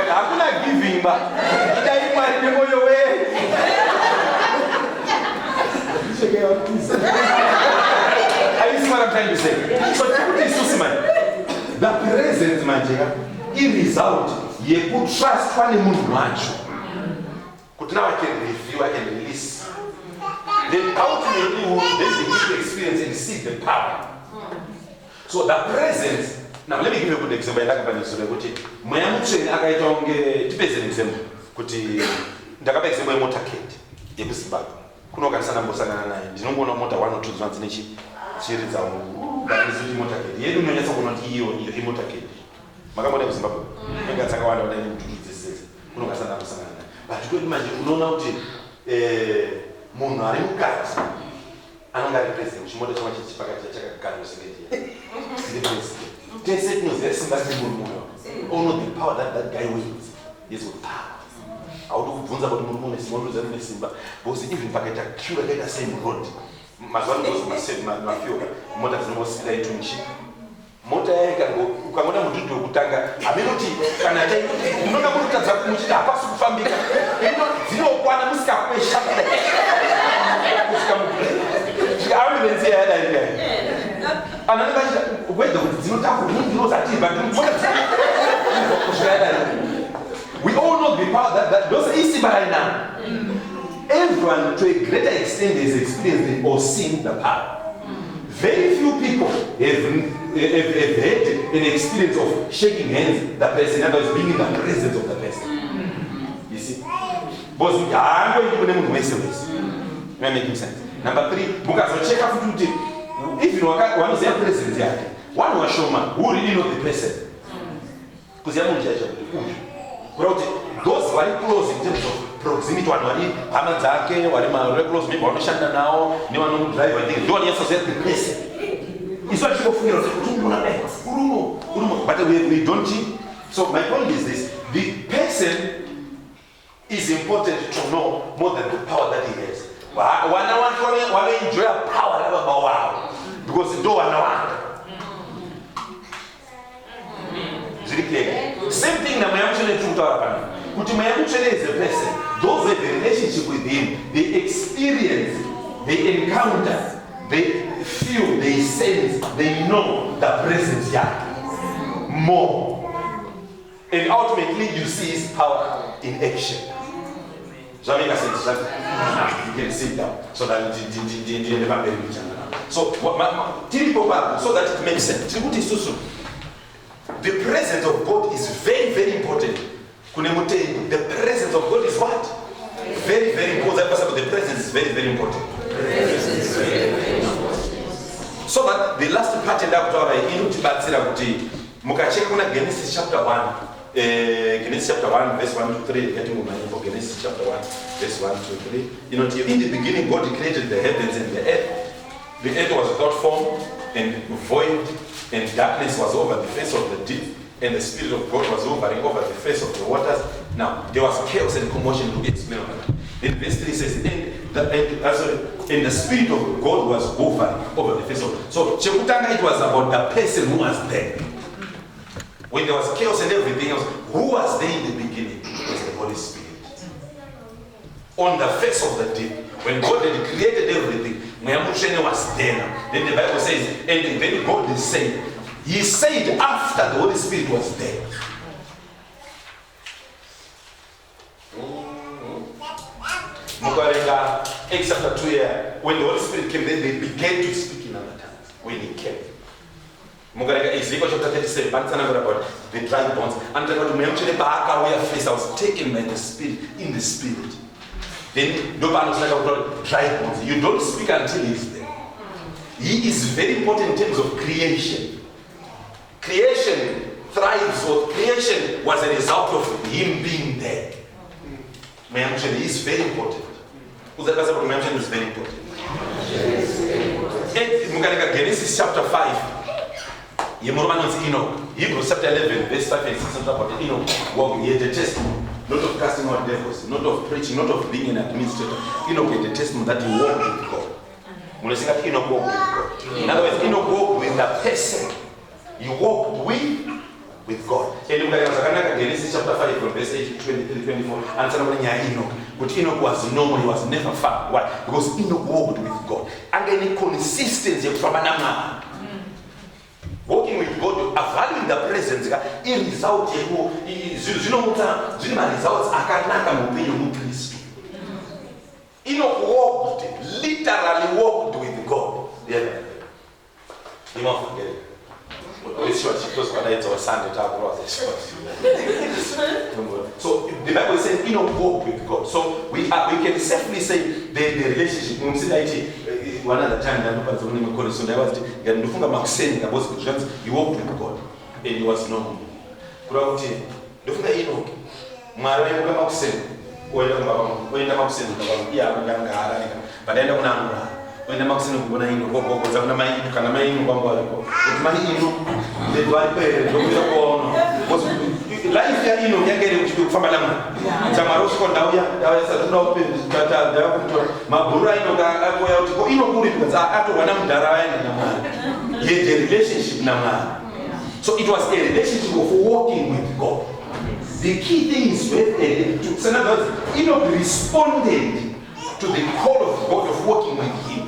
Hakuna giving ba. Idai mwari nemoyo we. I see what I'm trying to say. So the presence manjeka result yekutrust pane munhu wacho kuti now I can review, I can release, then ultimately we will basically experience and see the power. So the presence. Now let me give you a good example. Kuti mweya mutsvene akaita unge tipedze example kuti ndakapa example yemotaked yekuzimbabwe kunokanisana mbosangana naye ndinongoona mota 1 or 2 dzina dzine chiridza kuti motaked yedu inonyatsa kuona kuti iyo imotaked makamona kuzimbabwe inga dzakawanda wada mututu dzese kunokanisana mbosangana naye but kwedu manje unoona kuti munhu ari mukati anonga ari present chimoto chama chichipakati chakagara usingeti tese tinoziva simba semunhu moyo ono the power that guy wins is with power. Auto kubvunza kuti munhu mune simba ndoza rine simba because even pakaita cure kaita same road mazuva mafio mota dzinomosira itunchi mota yake ukamona mudhudhu wekutanga aminoti kana munoda kurutadza muchiti hapasi kufambika dzinokwana musikakwesha kusvika kusvika ambulensi yadaika ananga whether kuti dzinotakura ndinozatimba kusvika yadaika. We all know the power that those easy by now. Everyone to a greater extent has experienced or seen the power. Very few people have had an experience of shaking hands the person, that was being in the presence of the person. You see? Because I'm going to put them in ways. Am I making sense? Number 3, because check out if you know one of their presence, one was showman who really know the person. Because you're not judging. Those very close in terms of proximity, one wari Hamazake, wari very close, maybe one shanda now, no one drive, I think, don't yes the person. It's what you feel, but we don't. So my point is this: the person is important to know more than the power that he has. One enjoy power, because do one. Same thing na Mayamuchene tukutaura pana. Kuti Mayamuchene is a person. Those have a relationship with him. They experience, they encounter, they feel, they sense, they know the presence yake more. And ultimately you see his power in action. Does that make sense? You can sit down. So that so so that it makes sense. The presence of God is very, very important. The presence of God is what? Very, very important. The presence is very, very important. So that the last part in that Genesis chapter 1. Genesis chapter 1, verse 1 to 3. Getting for Genesis chapter 1, verse 1 to 3. In the beginning, God created the heavens and the earth. The earth was without form and void. and darkness was over the face of the deep, and the Spirit of God was hovering over the face of the waters. Now, there was chaos and commotion to be explained. Then verse 3 says, and the Spirit of God was hovering over the face of. So, Chekutanga, it was about the person who was there. When there was chaos and everything else, who was there in the beginning? It was the Holy Spirit. On the face of the deep. When God had created everything, Mwayamushene was there. Then the Bible says, and then God is saying, He said after the Holy Spirit was there. Acts chapter 2 here, when the Holy Spirit came, then they began to speak in other tongues. When He came. Ezekiel chapter 37, about the dry bones. And I was taken by the Spirit, in the Spirit. Then nobody was like dry bones. You don't speak until He's there. He is very important in terms of creation. Creation thrives, or creation was a result of Him being there. He is very important. Who's that person who is very important? Genesis chapter 5. Enoch. Hebrews chapter 11, verse 5 and 6 about Enoch. He had a testimony, not of casting out devils, not of preaching, not of being an administrator. Enoch had a testimony that he walked with God. Enoch walked with God. In other words, Enoch walked with the person. He walked with God. And Genesis chapter 5 from verse 8 to 23, 24. And Enoch. But Enoch was normal, he was never far. Why? Because Enoch walked with God. And then the consistency from an man. Walking with God, valuing the presence, in result, results Enoch walked, literally walked with God. Yeah. You won't forget it. So the Bible says Enoch walked with God. So we can safely say the relationship. One other time, he walked with God and he was normal. When the maximum when I know what was on my can I mean one ball. It's money in the white was life here, you get to Famalama. Samaros Condawia, there is a drop in Mabura, you know, because I had to one of the yet the relationship Nama. So it was a relationship of walking with God. The key thing is when Enoch responded to the call of God of walking with Him.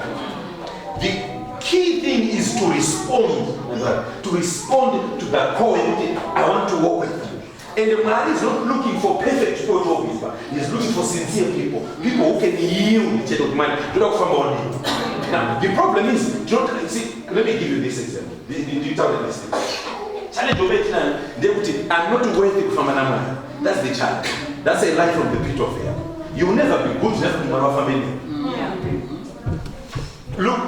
The key thing is to respond to the call. I want to walk with you. And the man is not looking for perfect people, he's looking for sincere people who can yield to the man. Now, the problem is, let me give you this example. You tell them this thing. Challenge of it, I'm not worthy from an man. That's the challenge. That's a life from the pit of hell. You will never be good enough to be our family. Look,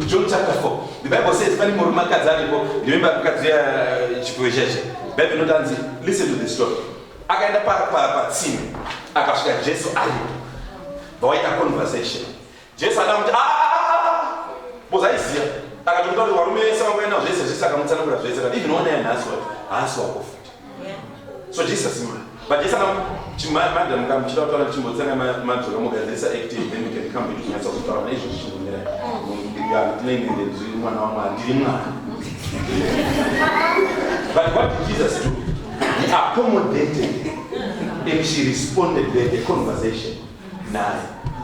John chapter 4. The Bible says, listen to this story. Again, Jesus a conversation. Jesus was I here? So Jesus, but Jesus, madam, come to the Chimotana, this active, then we can come to the of the nation. We are playing in the 1 hour. But what did Jesus do? He accommodated and she responded to the conversation. Now,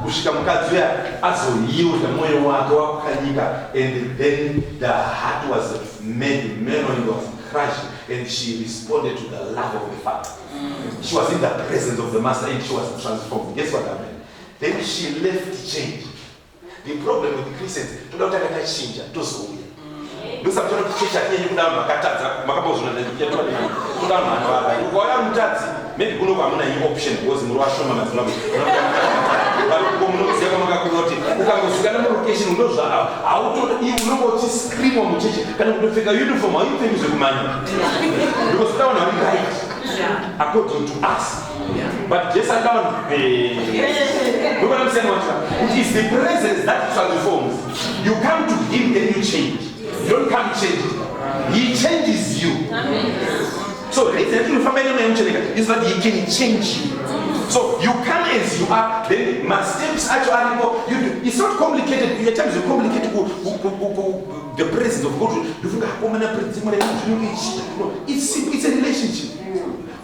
Ushikamukazuya aso yield the moyo wake wakanyika, and then the heart was made, the memory was crushed, and she responded to the love of the Father. She was in the presence of the Master and she was transformed. Guess what happened? Then she left change. The problem with the Christians, to not have a change, to so do some sort of teach at you down, Macabos, maybe any option was in Russia. Location knows how to you know what is scream on the church. Can you figure uniform? Are you things with money? Because down are right according to us. But just down, look what I'm saying. It is the presence that transforms. You come to Him, then you change. You don't come change. He changes you. So it's that he can change you. So you come as you are, then my steps actually it's not complicated. At times you complicate the presence of God. It's a relationship.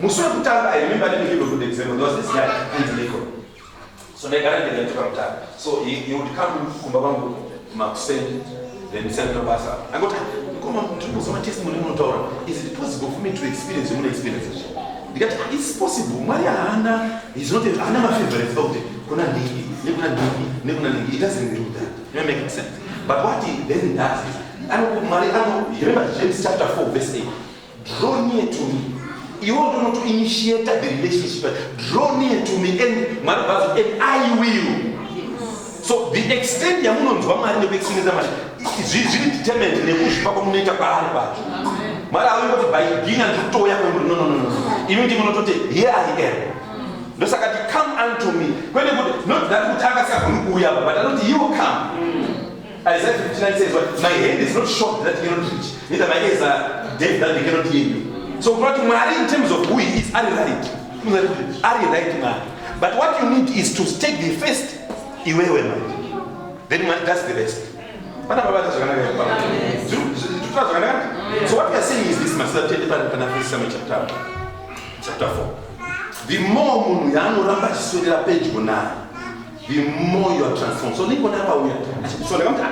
I remember let me give a good example. There was this guy in Lagos. So they got so he would come Kumbabangu, Maxen, then send Basa. I got come on to some testimony. Is it possible for me to experience human experience? Because it's possible. Maria Anna is not my favorite about it. It doesn't do that. It makes sense. But what he then does is, you remember James chapter 4, verse 8. Draw near to me. You want to initiate the relationship. Draw near to me and I will. So the extent you want to experience is really determined in the push. Mara ayo by gina to ya no. Imiti mono tote here I am. No sakati come unto me. When you not that utaka sa kuya but not you come. Isaiah 59 says what my head is not short that you cannot reach. Neither my ears are deaf that they cannot hear you. So what you marry in terms of who he is, are right. Are you right man? But what you need is to take the first iwewe man. Then that's the rest. So what we are saying is this, chapter 4. The more you are transformed. So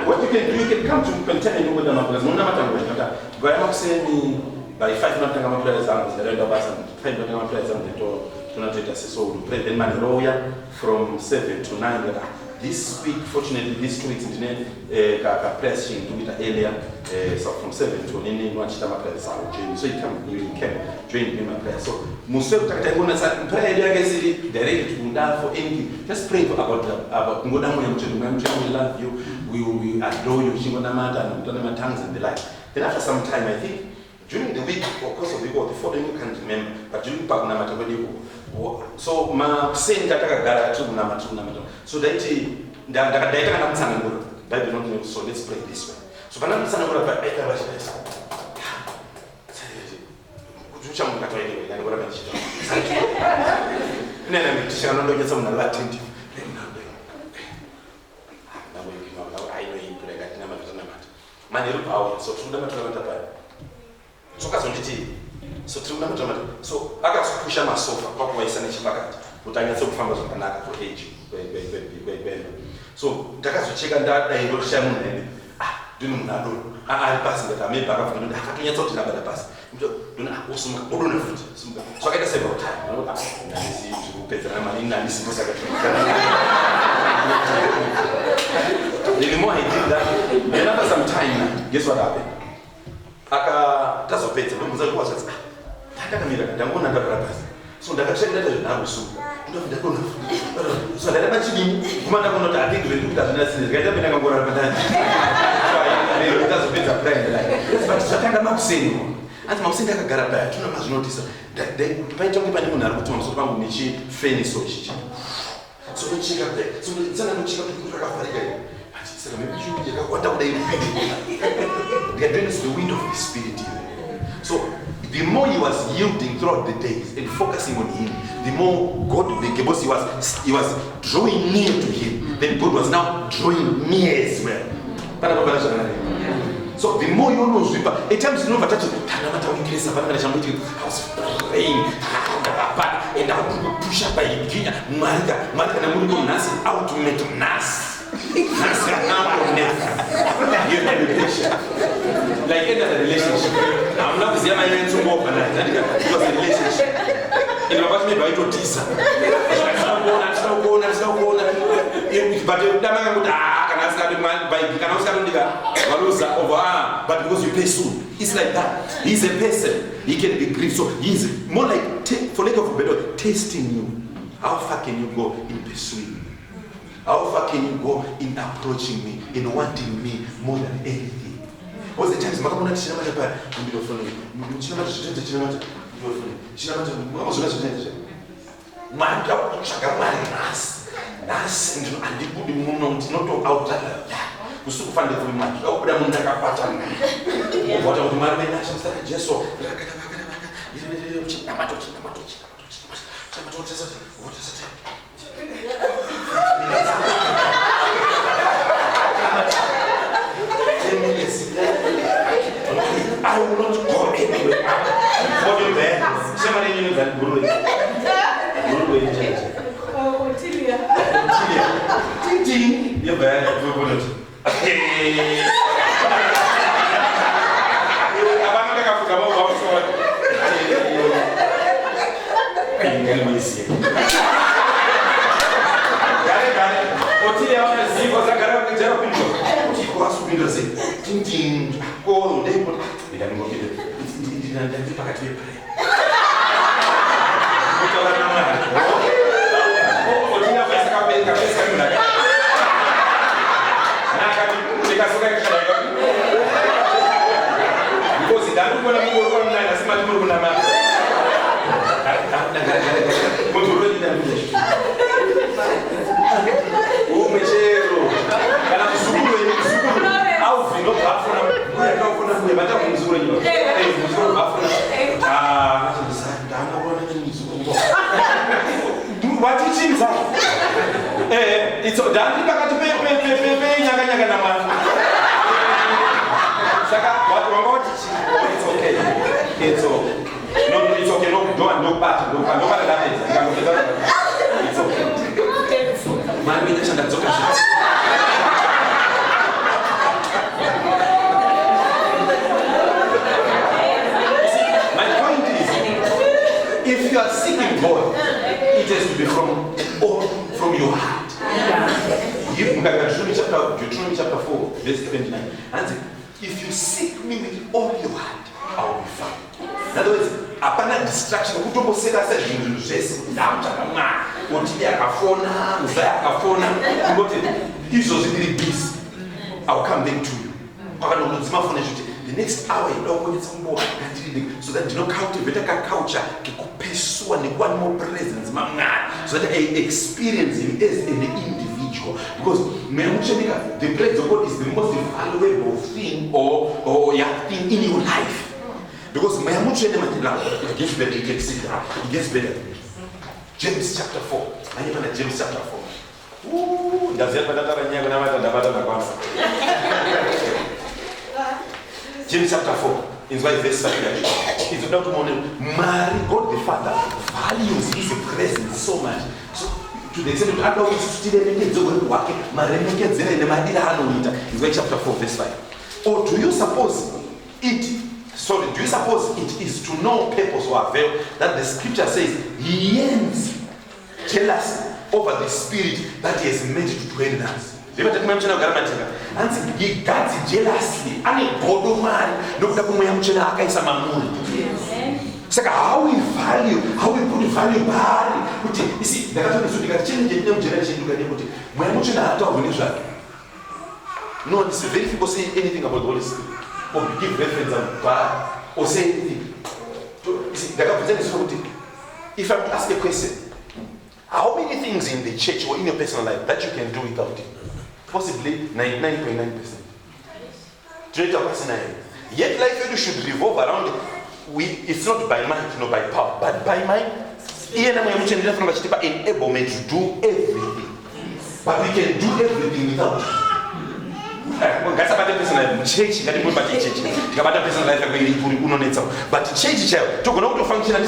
what you can do, you can come to Pentecostal with them by 5 from 7 to 9. This week, fortunately, these 2 weeks in prayer session to earlier, so from 7 to 9, so you can join me in my prayer. So, prayer direct for anything. Just pray about we love you, we adore you, and tongues and the like. Then after some time, I think during the week, of course, of the week, the following you can't remember, but during Pakunamata, so my saying that so that so let's pray this way. So so I got to push my sofa, pop my son, but I get some farmers on Kanaka for age. So that's to check on that. I will share money. Do not know. I pass that I made back of the I can't talk about the past. Do not also so I get several times. The more I did that, then after some time, guess what happened? That's a bit of so that I check that now so that I think we look at the that's a bit of plan. But it's a kind of not saying, and I'm saying that I got a bad, you know, as notice that they depend on the Panamunar, so I'm Fanny so so we check up there. So it's an check up what are they doing is the wind of the Spirit. So the more he was yielding throughout the days and focusing on him, the more God became, because he was drawing near to him, then God was now drawing near as well. So the more you know, at times you know, I was praying, and I would push up by Marga, and I would go out to make Nas. Like any other relationship. I'm not saying my name to walk, but it was a relationship. You know, but maybe I don't tease her. But but because you pay soon, it's like that. He's a person. He can be grieved. So he's more like, for lack of a better, testing you. How far can you go in pursuing me? How far can you go in approaching me, in wanting me more than anything? What's the times? usiku fanele kuimaki okuda munhu akapata wata kuti mwari wena ashamisa Jesu I will not go anywhere. For your bed. Somebody in your bed, Guru. Guru in church. Otilia. Ting ting. Your bed, Guru. Hey. Abang nak kamu kamu bawa soal. Tinggal misi. Kare. Otilia orang sih bahasa Arab kerja pintu. Kau asal pintu sih. Ting ting. Kau deh pun. Tidak mungkin itu. Nanti pakai dia pare. Betul nama. Oh, dia biasa kabel sekarang nak. Nak kami kita suka kita. Because dah pun nak buat orang lain, semua tu pun nama. Betul ni dah boleh. Oh, mechero. Kalau suku ini suku. Au fino bafuna. Mulher kau pun nak buat macam ni suku ini. Musuh bafuna. Macam besar. Dah nak buat macam ni suku. Wati chini sana. It's dah kita kata pe nyaga nama. Saka watu wangoja chini. It's okay. It's okay. No, it's okay. No part. No damage. It's okay. Mami kita canda zoka. My point is, if you are seeking God, it has to be from your heart. Deuteronomy chapter 4, verse 29. And if you seek me with all your heart, I will be found. In other words, apana distraction. Kutombo seka sa jindu jesi. Namchaka ma. Otili akafona, Muzaya akafona. Ngote, izo zidili busy. I will come back to you. The next hour, so that you know cultivate a culture, one more presence, so that I experience him as an individual. Because the presence of God is the most valuable thing or thing in your life. Because it gets better, it gets better. James chapter 4. James chapter 4. James chapter 4, in verse 5. It's about Mary, God the Father values his presence so much. So to the extent that God is still in the work, in chapter 4, verse 5. Or do you suppose it is to no purpose or avail that the scripture says he yearns jealously over the spirit that he has made to dwell in us? And he guards jealously. And he how we value, how we put value bad. You see, no, it's very difficult to say anything about the Holy Spirit or give reference of God or say anything. You see, if I ask a question, how many things in the church or in your personal life that you can do without it? Possibly 99.9%. Yet life should revolve around it's not by might, not by power, but by mind. Enablement to do everything. But we can do everything without it. But change child, to go to function and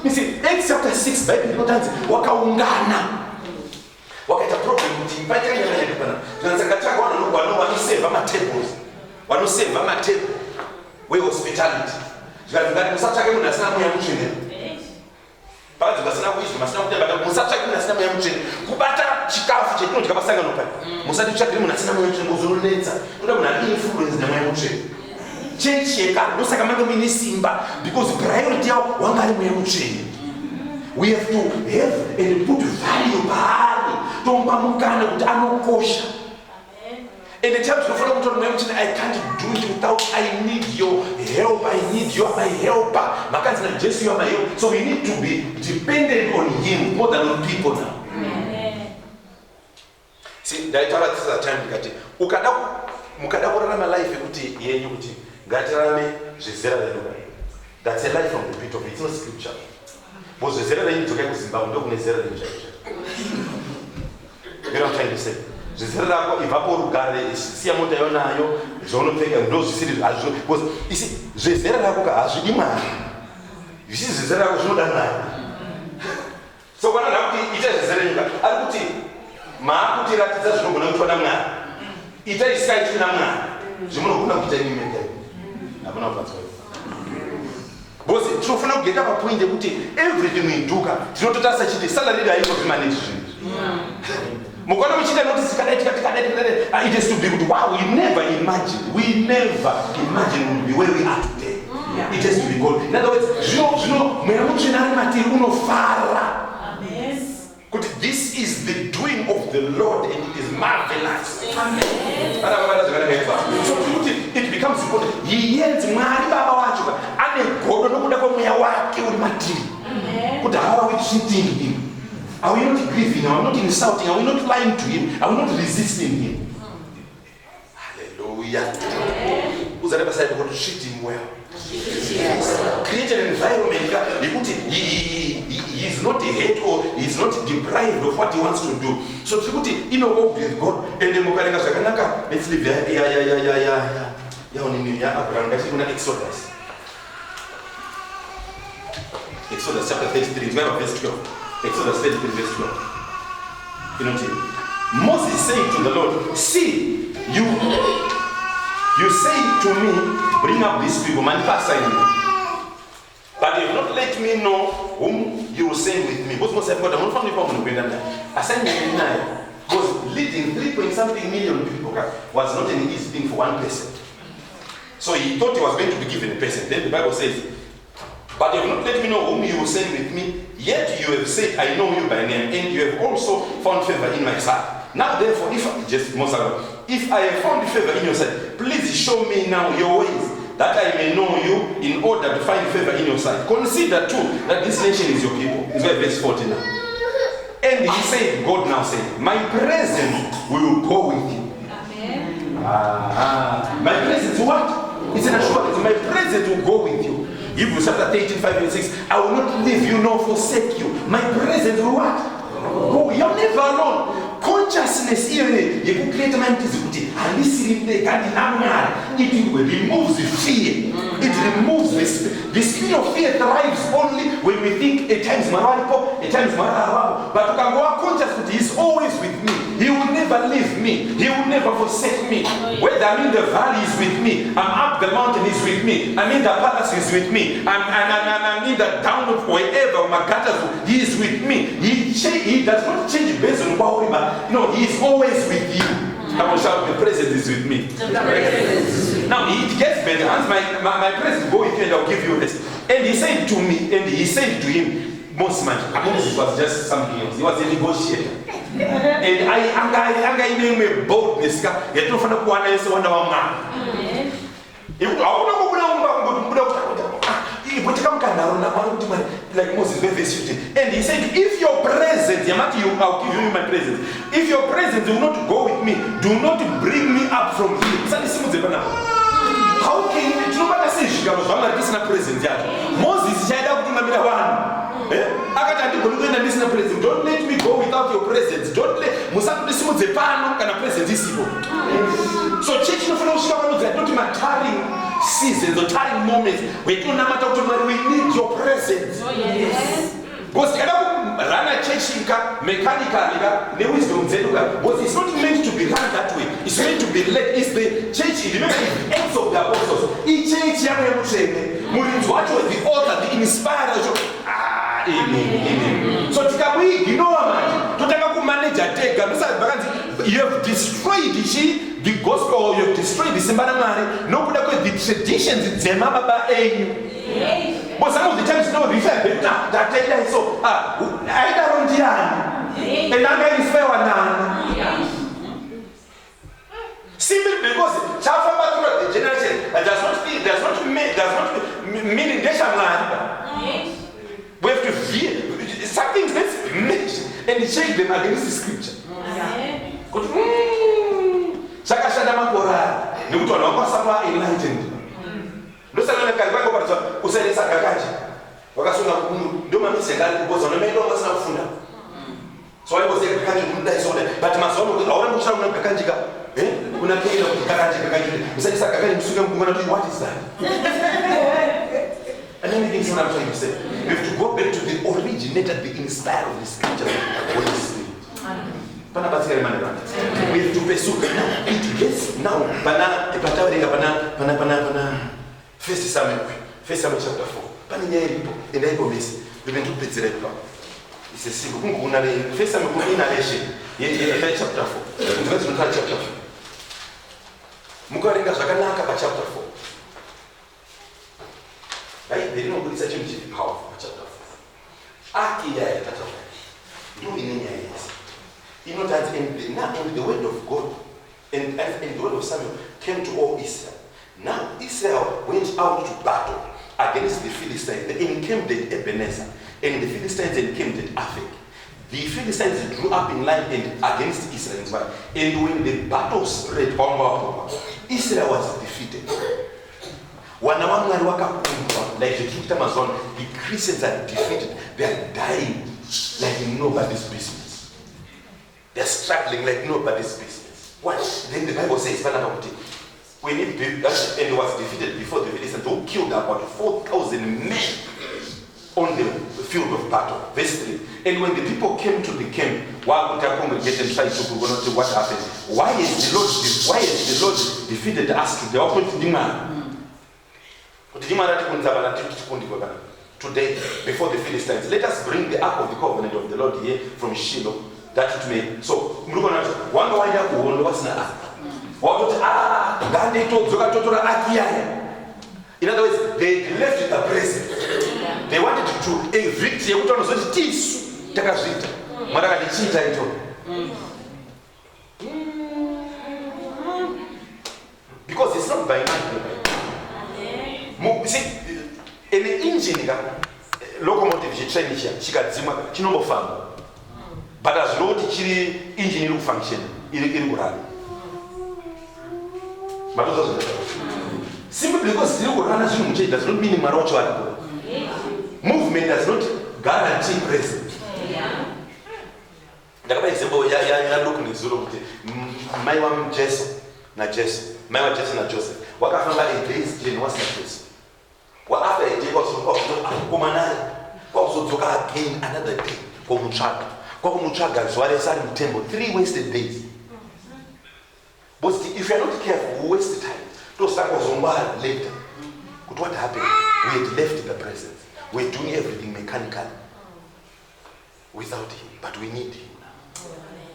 you see, Acts chapter 6, Bible wakaungana. Wakaita problem with mpaka yana. Tunataka wana save ama tables. Wano save ama table. We hospitality. Ngati musataka kuna sanamu ya mchini. Baadhi basana kuishi masana kutembea musataka kuna sanamu ya mchini. Kubata chikafu chetu tikabasanga no pale. Musati chakiri muna sanamu ya mchini kuzulunetsa. Kuda kuna influence na ya mchini. Change yeka nosaka mando mini simba because priority yao wangali mu yamuchini. We have to have and put value bali tomba mukana kuti anokosha. And the church before I can't do it without, I need your help, I need your my helper. Jesus, you are my help. So we need to be dependent on him more than on people now. See, that is a time that mukada kurarama life ekuti yenyu kuti ngatirame zvezera redu. That's a life from the pit of it. It's not scripture. But zvezera renyu dzoka kuZimbabwe ndo kune zera renyu chaizvo. You know what I'm trying to say? Zvezera rako ivapo rugare siya mota yonayo zvaunopfeka ndo zvisiri hazvo. Because you see, zvezera rako hazvidi Mwari. You see, zvezera rako zvinoda Mwari. So kana kuti ita zvezera renyu ari kuti maakutiratidza zvinogona kuitwa naMwari. Ita isikaitwi naMwari. Zvimunogona kuita imi menga. Hakuna kubatswa. Because tinofana kugeta papoint yekuti everything we do tinototasa chiti salary haiko zvimanage zvinhu. Mukona muchita notice tikadaita it has to be good. Wow, we never imagine we'll be where we are today. It has to be God. In other words, mweya mutsvina ari matiri unofara. This is the doing of the Lord and it is marvelous. So it becomes important. Mwari baba wacho ane godo nokuda kwemweya wake uri matiri. Kuti how are we treating him? Are we not grieving? Are we not insulting? Are we not lying to him? Are we not resisting him? Hallelujah. Who's the other side of treat him well? Create an environment. He is not hate or he is not deprived of what he wants to do. So you know walk with God and then let's live Exodus. Exodus chapter 33, remember verse 12. Exodus 33 verse 12. You know, Moses saying to the Lord, see, you say to me, bring up these people, manifest in me. But you have not let me know whom you will send with me. Because most of God, I'm not from the assignment because leading 3.something million people was not an easy thing for one person. So he thought he was going to be given a person. Then the Bible says, but you have not let me know whom you will send with me, yet you have said, I know you by name, and you have also found favor in my sight. Now therefore, if I have found favor in your sight, please show me now your ways, that I may know you in order to find favor in your sight. Consider too that this nation is your people. It's verse 14 now. And he said, God now said, my presence will go with you. Amen. My presence what? It's an assurance. My presence will go with you. Hebrews chapter 13, 5 and 6. I will not leave you nor forsake you. My presence will what? Go. You're never alone. Consciousness here, you create a mind and it removes the fear. It removes the spirit of fear thrives only when we think at times Mararipo, at times Mararabo. But consciousness is always with me. He will never leave me. He will never forsake me. Whether I'm in the valley, is with me. I'm up the mountain, is with me. I'm in the palace, is with me. I'm in the town of wherever Magatazu, he is with me. He does not change based on what no, he is always with you. I will shout, the presence is with me. Now it gets better. Once my presence go with you and I'll give you rest. And he said to me, and he said to him, most much, Moses was just something else. He was a negotiator. And I named me boldness. Yet no fun one else one of man. Like Moses, and he said, if your presence, I'll give you my presence. If your presence will not go with me, do not bring me up from here. How can you say presence? Moses said, don't let me go without your presence. Don't let presence. So church not tiring seasons or tiring moments we need your presence. Oh, yes. Because run a church mechanically, the wisdom but it's not meant to be run that way. It's meant to be led. It's the church, remember the acts of the apostles. Each church what was the author, the inspirer. Amen. So to manage a take, you have destroyed the gospel, you have destroyed the Simbanamari, no the traditions in Zemababa. But some of the times no refer that so I don't and I'm going to fair one. See, and check them against the scripture. Amen. Shakashada makora nekuti vanhu vakasapa enlightened. Ndosaka kare vangu parizwa usaendesa gakaji wakasunga ndio mamisengali kuboza nomeenda wasina kufunda. So I was there gakaji kumdai soda but masomo aura mkusha mna gakanjika kuna kile gakaji usaendesa gakaji msunga mkungana tu what is that? And then things I'm trying to say, we have to go back to the originator, the inspired of the scriptures, Holy Spirit. We have to pursue now. It gets now. Pana First Samuel chapter 4. In the Bible, we went to Petzereba. It's a simple First Samuel in narration. Chapter 4. Chapter 4. Mukarenga zvakanaka chapter 4. Right? They didn't put such a powerful chapter 4. Akiya chapter 4. Do in you know that not only the word of God and the word of Samuel came to all Israel. Now Israel went out to battle against the Philistines. They encamped at Ebenezer, and the Philistines encamped at Aphek. The Philistines drew up in line and against Israel. And when the battle spread, Israel was defeated. Like the truth Amazon, the Christians are defeated. They are dying like nobody's business. They are struggling like nobody's business. What? Then the Bible says, when it was defeated before the Philistines, who killed about 4,000 men on the field of battle. Verse 3. And when the people came to the camp, while the congregation tried to know what happened, why has the Lord defeated us today? Today, before the Philistines, let us bring the ark of the covenant of the Lord here from Shiloh, that it may. So, in other words, they left the present. They wanted to evict because it's not by mind. See, in the engine, locomotive, she got Zima, but as road, engine will function. Simply because it does not mean movement does not guarantee presence. For example, look in Zulu, my one Jesse, not Jesse, my one Jesse, not Joseph. What I found out is Jane was not Jesse. What after a day was also took again another day. Komuchaga, so I decided to temple 3 wasted days. But if you are not careful, we waste time. Those that was on later. But what happened? We had left the presence. We're doing everything mechanically without him. But we need him now.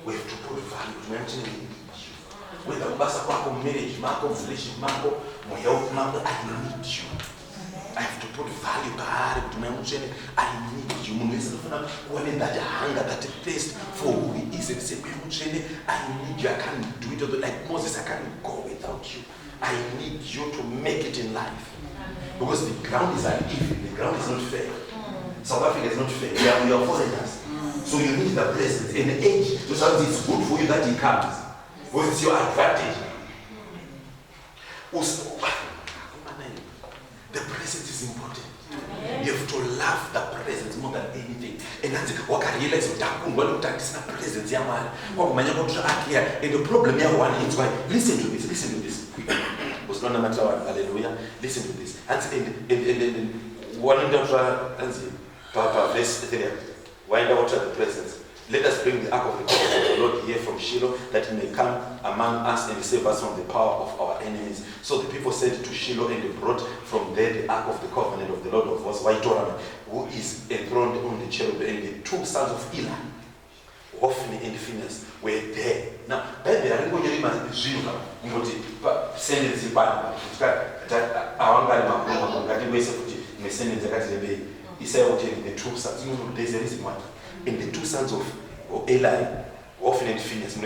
We have to put value to mentioning whether marriage, relationship, my health, I need you. I have to put value to mention I need you. When that hunger, that thirst for who he is, and say, I need you. I can't do it like Moses. I can't go without you. I need you to make it in life. Because the ground is uneven, the ground is not fair. South Africa is not fair. We are foreigners. So you need the presence. In the age, so sometimes it's good for you that he comes. Because it's your advantage. The presence is important. You have to love the presence more than anything. And that's what I realize the presence. And the problem is why listen to this. Hallelujah. Listen to this. And one verse 3. Wind out the presence. Let us bring the ark of the covenant of the Lord here from Shiloh, that he may come among us and save us from the power of our enemies. So the people said to Shiloh, and they brought from there the ark of the covenant of the Lord of hosts, who is enthroned on the cherub, and the 2 sons of Eli, Hophni and Phinehas, were there. Now, the 2 sons. There's a reason why. And the 2 sons of Eli, Hophni and Phinehas,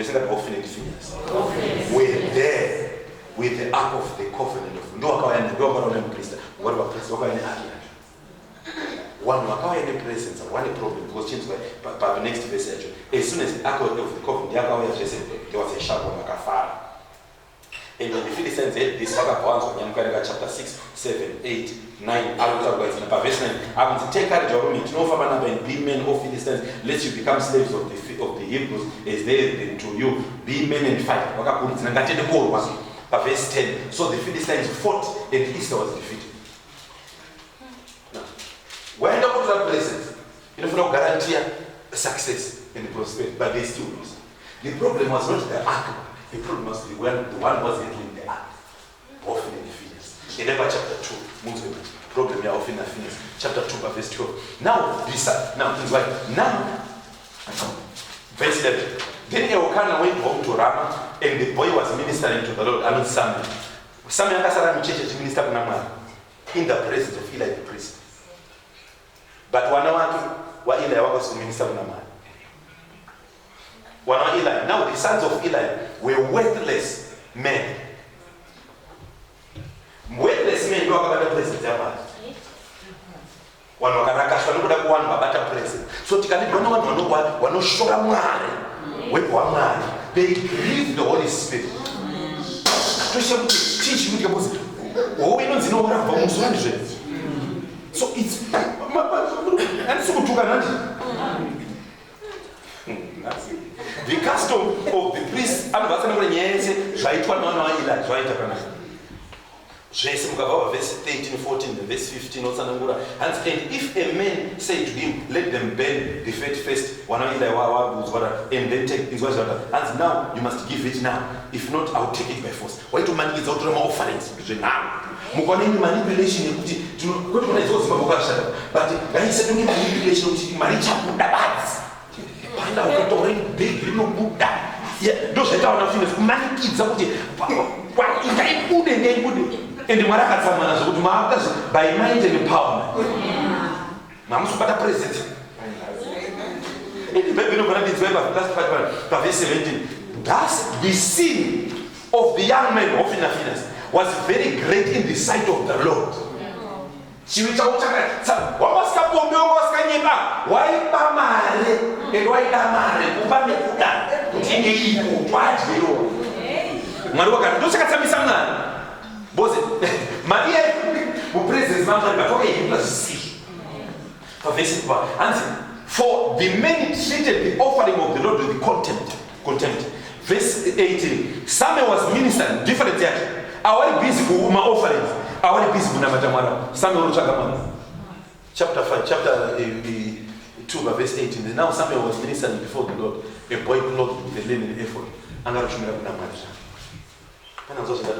were there with the ark of the covenant of God. one wakauya nepresence one problem because chinzwa the next verse yacho as soon as the ark of the covenant yakauya zvese there was a sharp one vakafara. And when the Philistines had this vakapanzwa nyamukareka chapter 6 7 8 9 arikutaurwa verse 9 akunzi take courage varume tinofamba namba and be men of Philistines lest you become slaves of the Hebrews as they did to you, be men and fight. Vakakurudzira ngatiende korwa verse 10. So the Philistines fought and Israel was defeated. Waenda kutora blessings inofuna kugarantia success and prosperity, but they still lose. The problem was not the ark. The problem was the one was handling the ark. Often in the Phineas. In chapter 2, problem ya often in the Phineas. Chapter 2, verse 12. Now, verse 11. Then Elkanah went home to Ramah, and the boy was ministering to the Lord. I mean Samuel. Samuel akasara mcheche to minister kuna Mwari in the presence of Eli the priest. But wana wake wa Eli wako minister kuna Mwari. Wana wa Eli. Now the sons of Eli were worthless men. Worthless men ndio wakapata presence ya Mwari. Wana wakarakashwa nokuda kuwanwa wabata presence. So tikani wana wanoshora Mwari. When one man, they grieve the Holy Spirit. Teach me about it. Oh, we don't know what I'm saying. So it's and so the custom of the priest and what's another yes, right one right. Verse 13, 14, verse 15, and if a man say to him, let them burn the fat first, and then take his wife, and now you must give it now. If not, I'll take it by force. Why do man is out of my offerings? Mukwanini manipulation but I said manipulation maricha bad. Find out what big no Buddha. Yeah, those that are not finished, man kids out there. What if I put it? And the Marakatamanas would mark us by mind and empowerment. Mamus but a president. In the Bible of verse 17, thus the sin of the young man of Phineas was very great in the sight of the Lord. She will talk what was the Pombo was Kanyeba? Why Pamare? And why Tamare? Upamekuda? Tingi, what you? Maruka, don't say something. Maria who praises Mama but okay, you must see. For the men treated the offering of the Lord with contempt. Verse 18. Samuel was ministering different yet. Our busy with my offerings. Our busy with Namatamara. Samuel chapter 5, chapter 2, verse 18. Now Samuel was ministering before the Lord. A boy clothed with a linen ephod. And I remember Namatamara. And I was also that.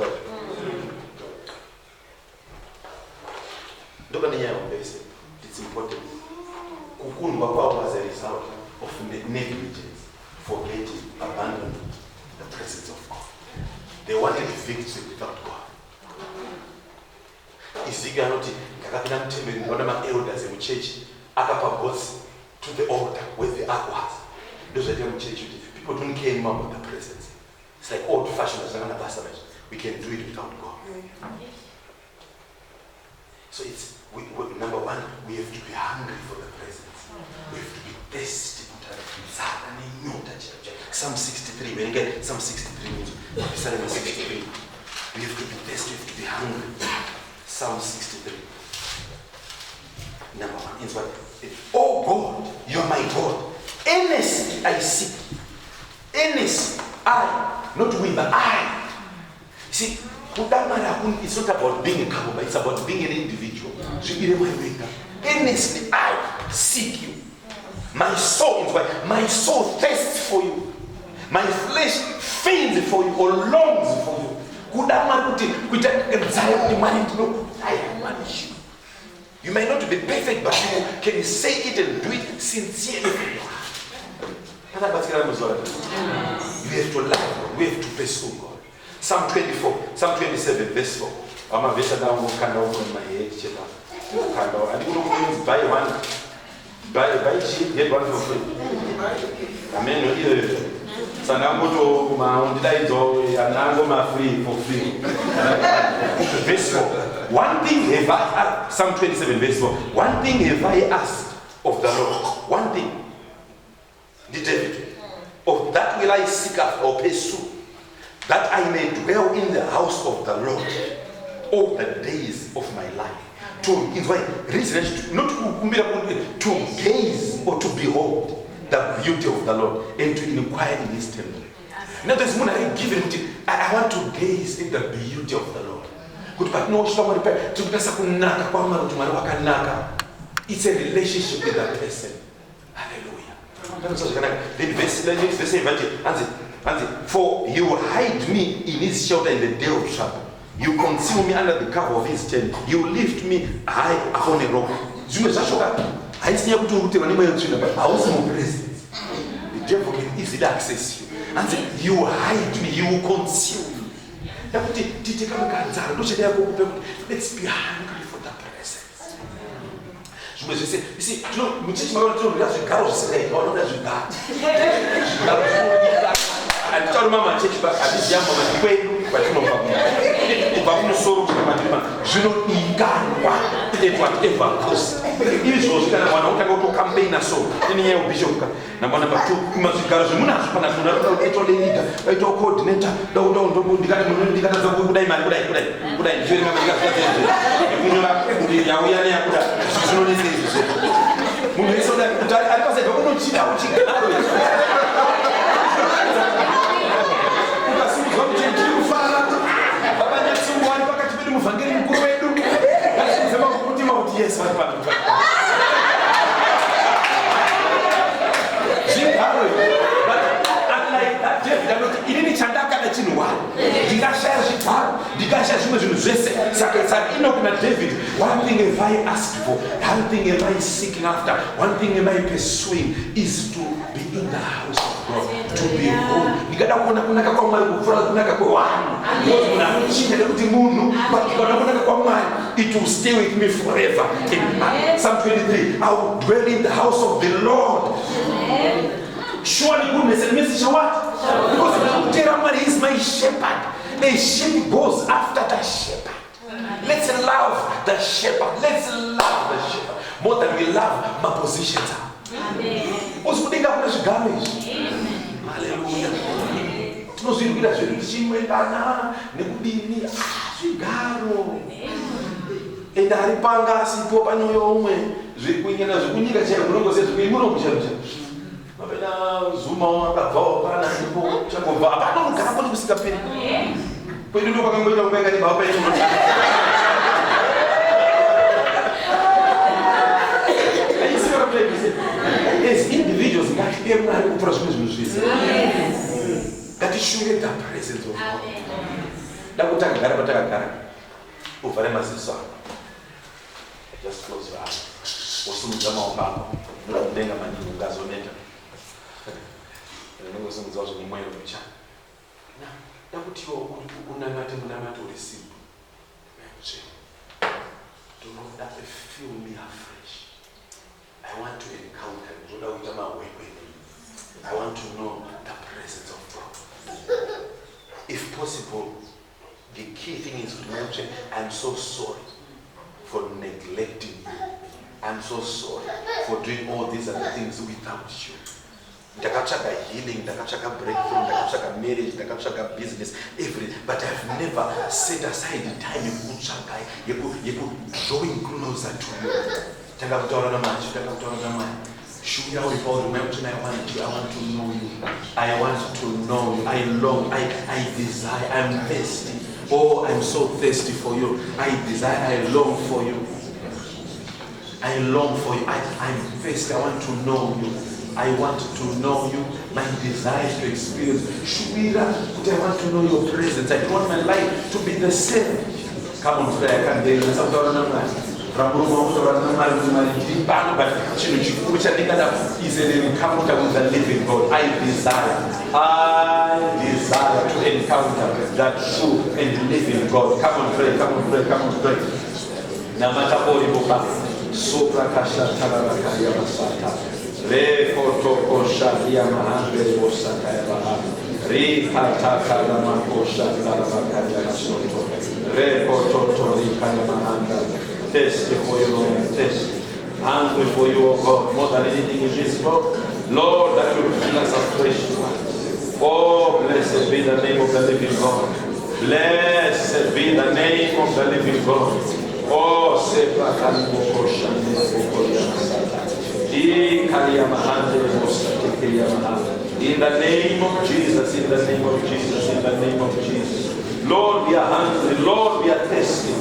It's important. Kukundwa was a result of negligence, forgetting, abandoning the presence of God. They wanted victory without God. Ezekiel not kakapina mtembeni one of elders in church akapa gods to the altar where the ark was. Those are the church. People don't care anymore about the presence. It's like old fashioned as an pastorate. We can do it without God. So it's number one, we have to be hungry for the presence. We have to be thirsty. Psalm 63, when you get Psalm 63 means Psalm 63. We have to be thirsty, we have to be hungry. Psalm 63. Number one is what? Oh God, you are my God. Earnestly I seek. Earnestly I, not we, but I. See, it's not about being a couple, but it's about being an individual. Earnestly I seek you. My soul thirsts for you. My flesh faints for you or longs for you. I want you. You may not be perfect, but you can say it and do it sincerely from your heart. You have to love, we have to pursue God. Psalm 24, Psalm 27, verse 4. I'm a verse down in my head. And you know, buy one, buy cheap, get one for free. Amen. Sangamoto maundidaidzo anango free for free. Verse 4. One thing have I Psalm 27 verse 4. One thing have I asked of the Lord. One thing. The David. Of that will I seek after or pursue, that I may dwell in the house of the Lord all the days of my life. To gaze or to behold the beauty of the Lord and to inquire in his temple. Now there's one I given. I want to gaze in the beauty of the Lord. It's a relationship with that person. Hallelujah. Then verse 7, for you hide me in his shelter in the day of trouble. You conceal me under the cover of his tent. You lift me high upon a rock. I see you to but I was in presence. The devil can easily access you. And you hide me, you conceal me. Let's be hungry for that presence. You see, we teach my children that you can't say, or not as you got. I told Mama, take back at this young woman, but you know, je don't need whatever cost. Israel's kind of one to campaign a soul. In the bishop. Number 2, you must go to Munas, I told coordinator, don't the guy who died my yes, my father. But unlike that, David, il n'est pas de chinois. Il a cherché pas. Il a cherché mais je ne sais. Ça David. One thing have I asked for, one thing am I seeking after, one thing am I pursuing is to be in the house of God, to be home. Nikada kuona kunaka kwa mali kufura kunaka kwa wanu. Because kuna chini ya kuti munu, but nikada kunaka kwa mali, it will stay with me forever. In Psalm 23, I will dwell in the house of the Lord. Surely goodness and mercy shall what? Because Jeremiah is my shepherd. A sheep goes after the shepherd. Let's love the shepherd. Let's love the shepherd more than we love my positions. Usikudenga kuna shigamish. Hallelujah. Tunozirukira zvinhu chimwendana nekudini zvigaro. Enda ari panga asipo panyoyo umwe zvikunyena zvikunyika chaiyo munongoziva zvikuyi munokucharucha. Mapena zuma akabvawo pana ndipo chakobva apana kugara pano kusingaperi. Kwedu ndo kwakangoita kubenga ni baba yedu. As individuals, that is showing the presence of God. Just close your eyes. Do not that feel me afresh. I want to encounter I want to know the presence of God. If possible, the key thing is to mention, I'm so sorry for neglecting you. I'm so sorry for doing all these other things without you. Ndakachaka healing, ndakachaka breakthrough, ndakachaka marriage, ndakachaka business, everything. But I've never set aside the time you drawing closer to you. I want to know you. I want to know you. I long, I desire, I'm thirsty. Oh, I'm so thirsty for you. I desire, I long for you. I long for you. I'm thirsty. I want to know you. I want to know you. My desire to experience. Shubira, I want to know your presence. I don't want my life to be the same. Come on, today I can't do this. I'm talking about but is an encounter with the living God. I desire to encounter that true and living God. Come on, pray, come on, pray, come on, pray. Namata Sopra Kasha Taraka Yamasata. Re Koto Kosha shadia mahande bosaka ya baha. Rika taka la makosha la makaya na soto. Reko toto rika ya mahanda. Test for you, Lord. Test. Hungry for you, O God, more than anything in this world. Lord, that you fill us afresh. Oh, blessed be the name of the living God. Blessed be the name of the living God. Oh, Sepa Kaliboko Shande in the name of Jesus, in the name of Jesus, in the name of Jesus. Lord, we are hungry. Lord, we are thirsty.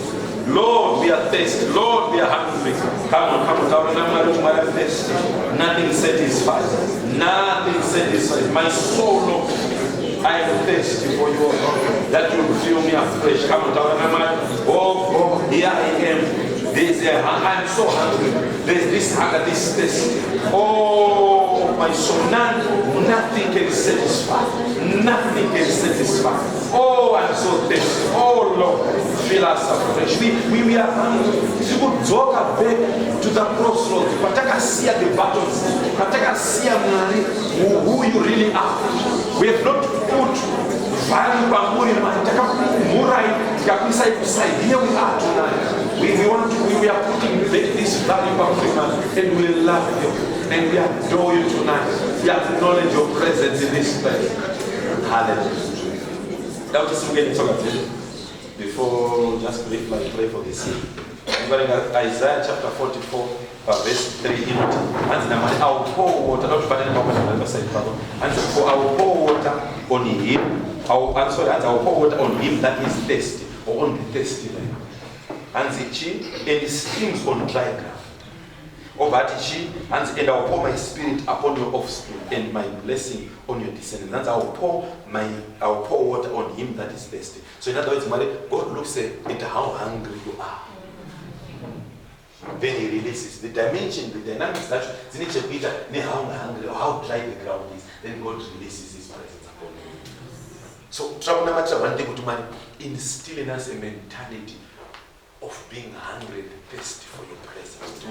Lord, we are thirsty. Lord, we are hungry. Come on, I am thirsty. Nothing satisfies. Nothing satisfies. My soul, Lord, I am thirsty for you, Lord, that you will fill me afresh. Come on, oh God, here I am. I'm so hungry. There's this hunger, this thirst. Oh, my soul, nothing can satisfy. Nothing can satisfy. Oh, I'm so thirsty. Oh, Lord, fill us afresh. We are hungry. We could walk back to the crossroads. Pataka see the battles. Pataka see who you really are. We have not put value pamuri mataka murai kabisa kusaidia. Here we are tonight. We are putting this value pamuri and we love you and we adore you tonight. We acknowledge your presence in this place. Hallelujah. Now just get into it before just briefly pray for this. Isaiah chapter 44. Verse 3 and I will pour water, not bad and for I will pour water on him. I will pour water on him that is thirsty, or on the thirsty land. And the chi and the streams on dry ground. Oh, but and I will pour my spirit upon your offspring and my blessing on your descendants. And I will pour water on him that is thirsty. So in other words, God looks at how hungry you are. Then he releases the dimension, the dynamics that you need to be how hungry or how dry the ground is. Then God releases his presence upon you. So trouble number one day instill in us a mentality of being hungry and thirsty for your presence.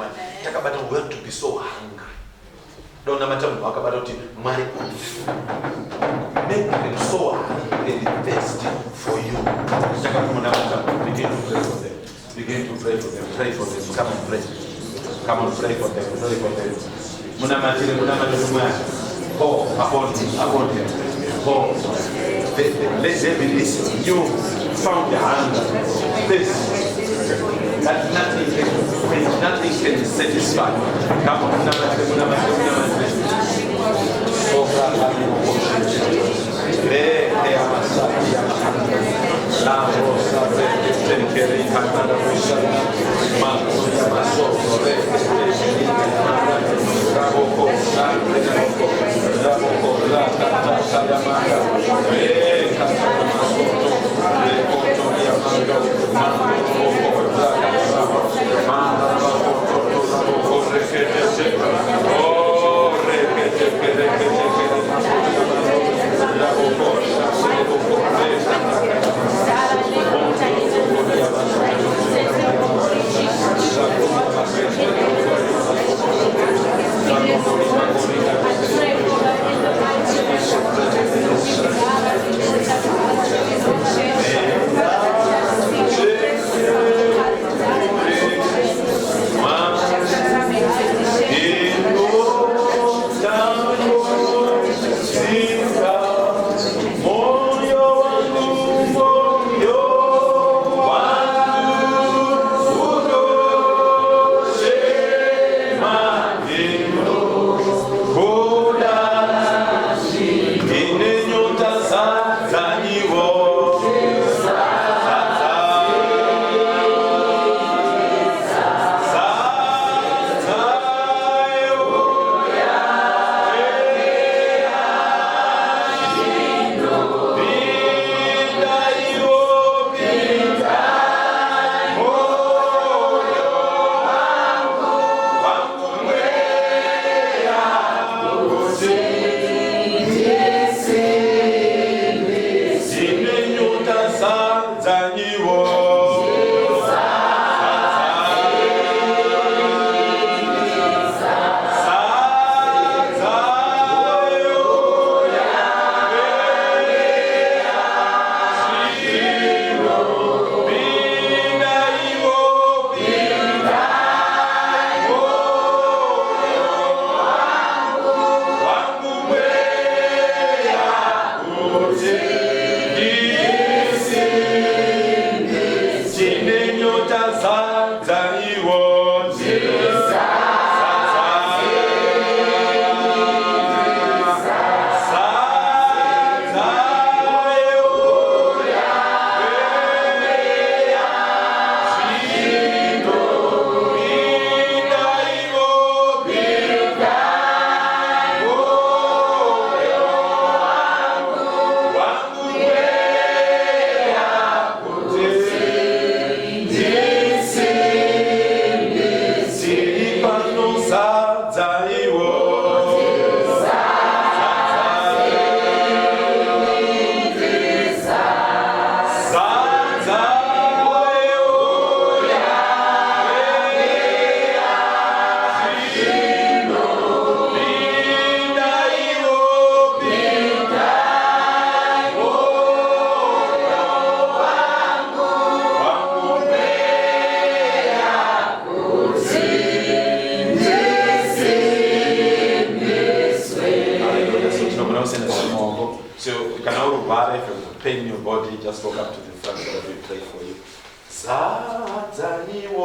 Talk about we want to be so hungry. Don't matter talk about make them so hungry and thirsty for you. Begin to pray for them. Begin to pray for them. Pray for them. Come and pray. Come and pray for them. Pray for them. Oh, upon him. Oh, let there be this new found hunger. This that nothing can satisfy. Come on, send us a more. So you can all worry if you're pain in your body, just walk up to the front so that we pray for you. Zadaniwo.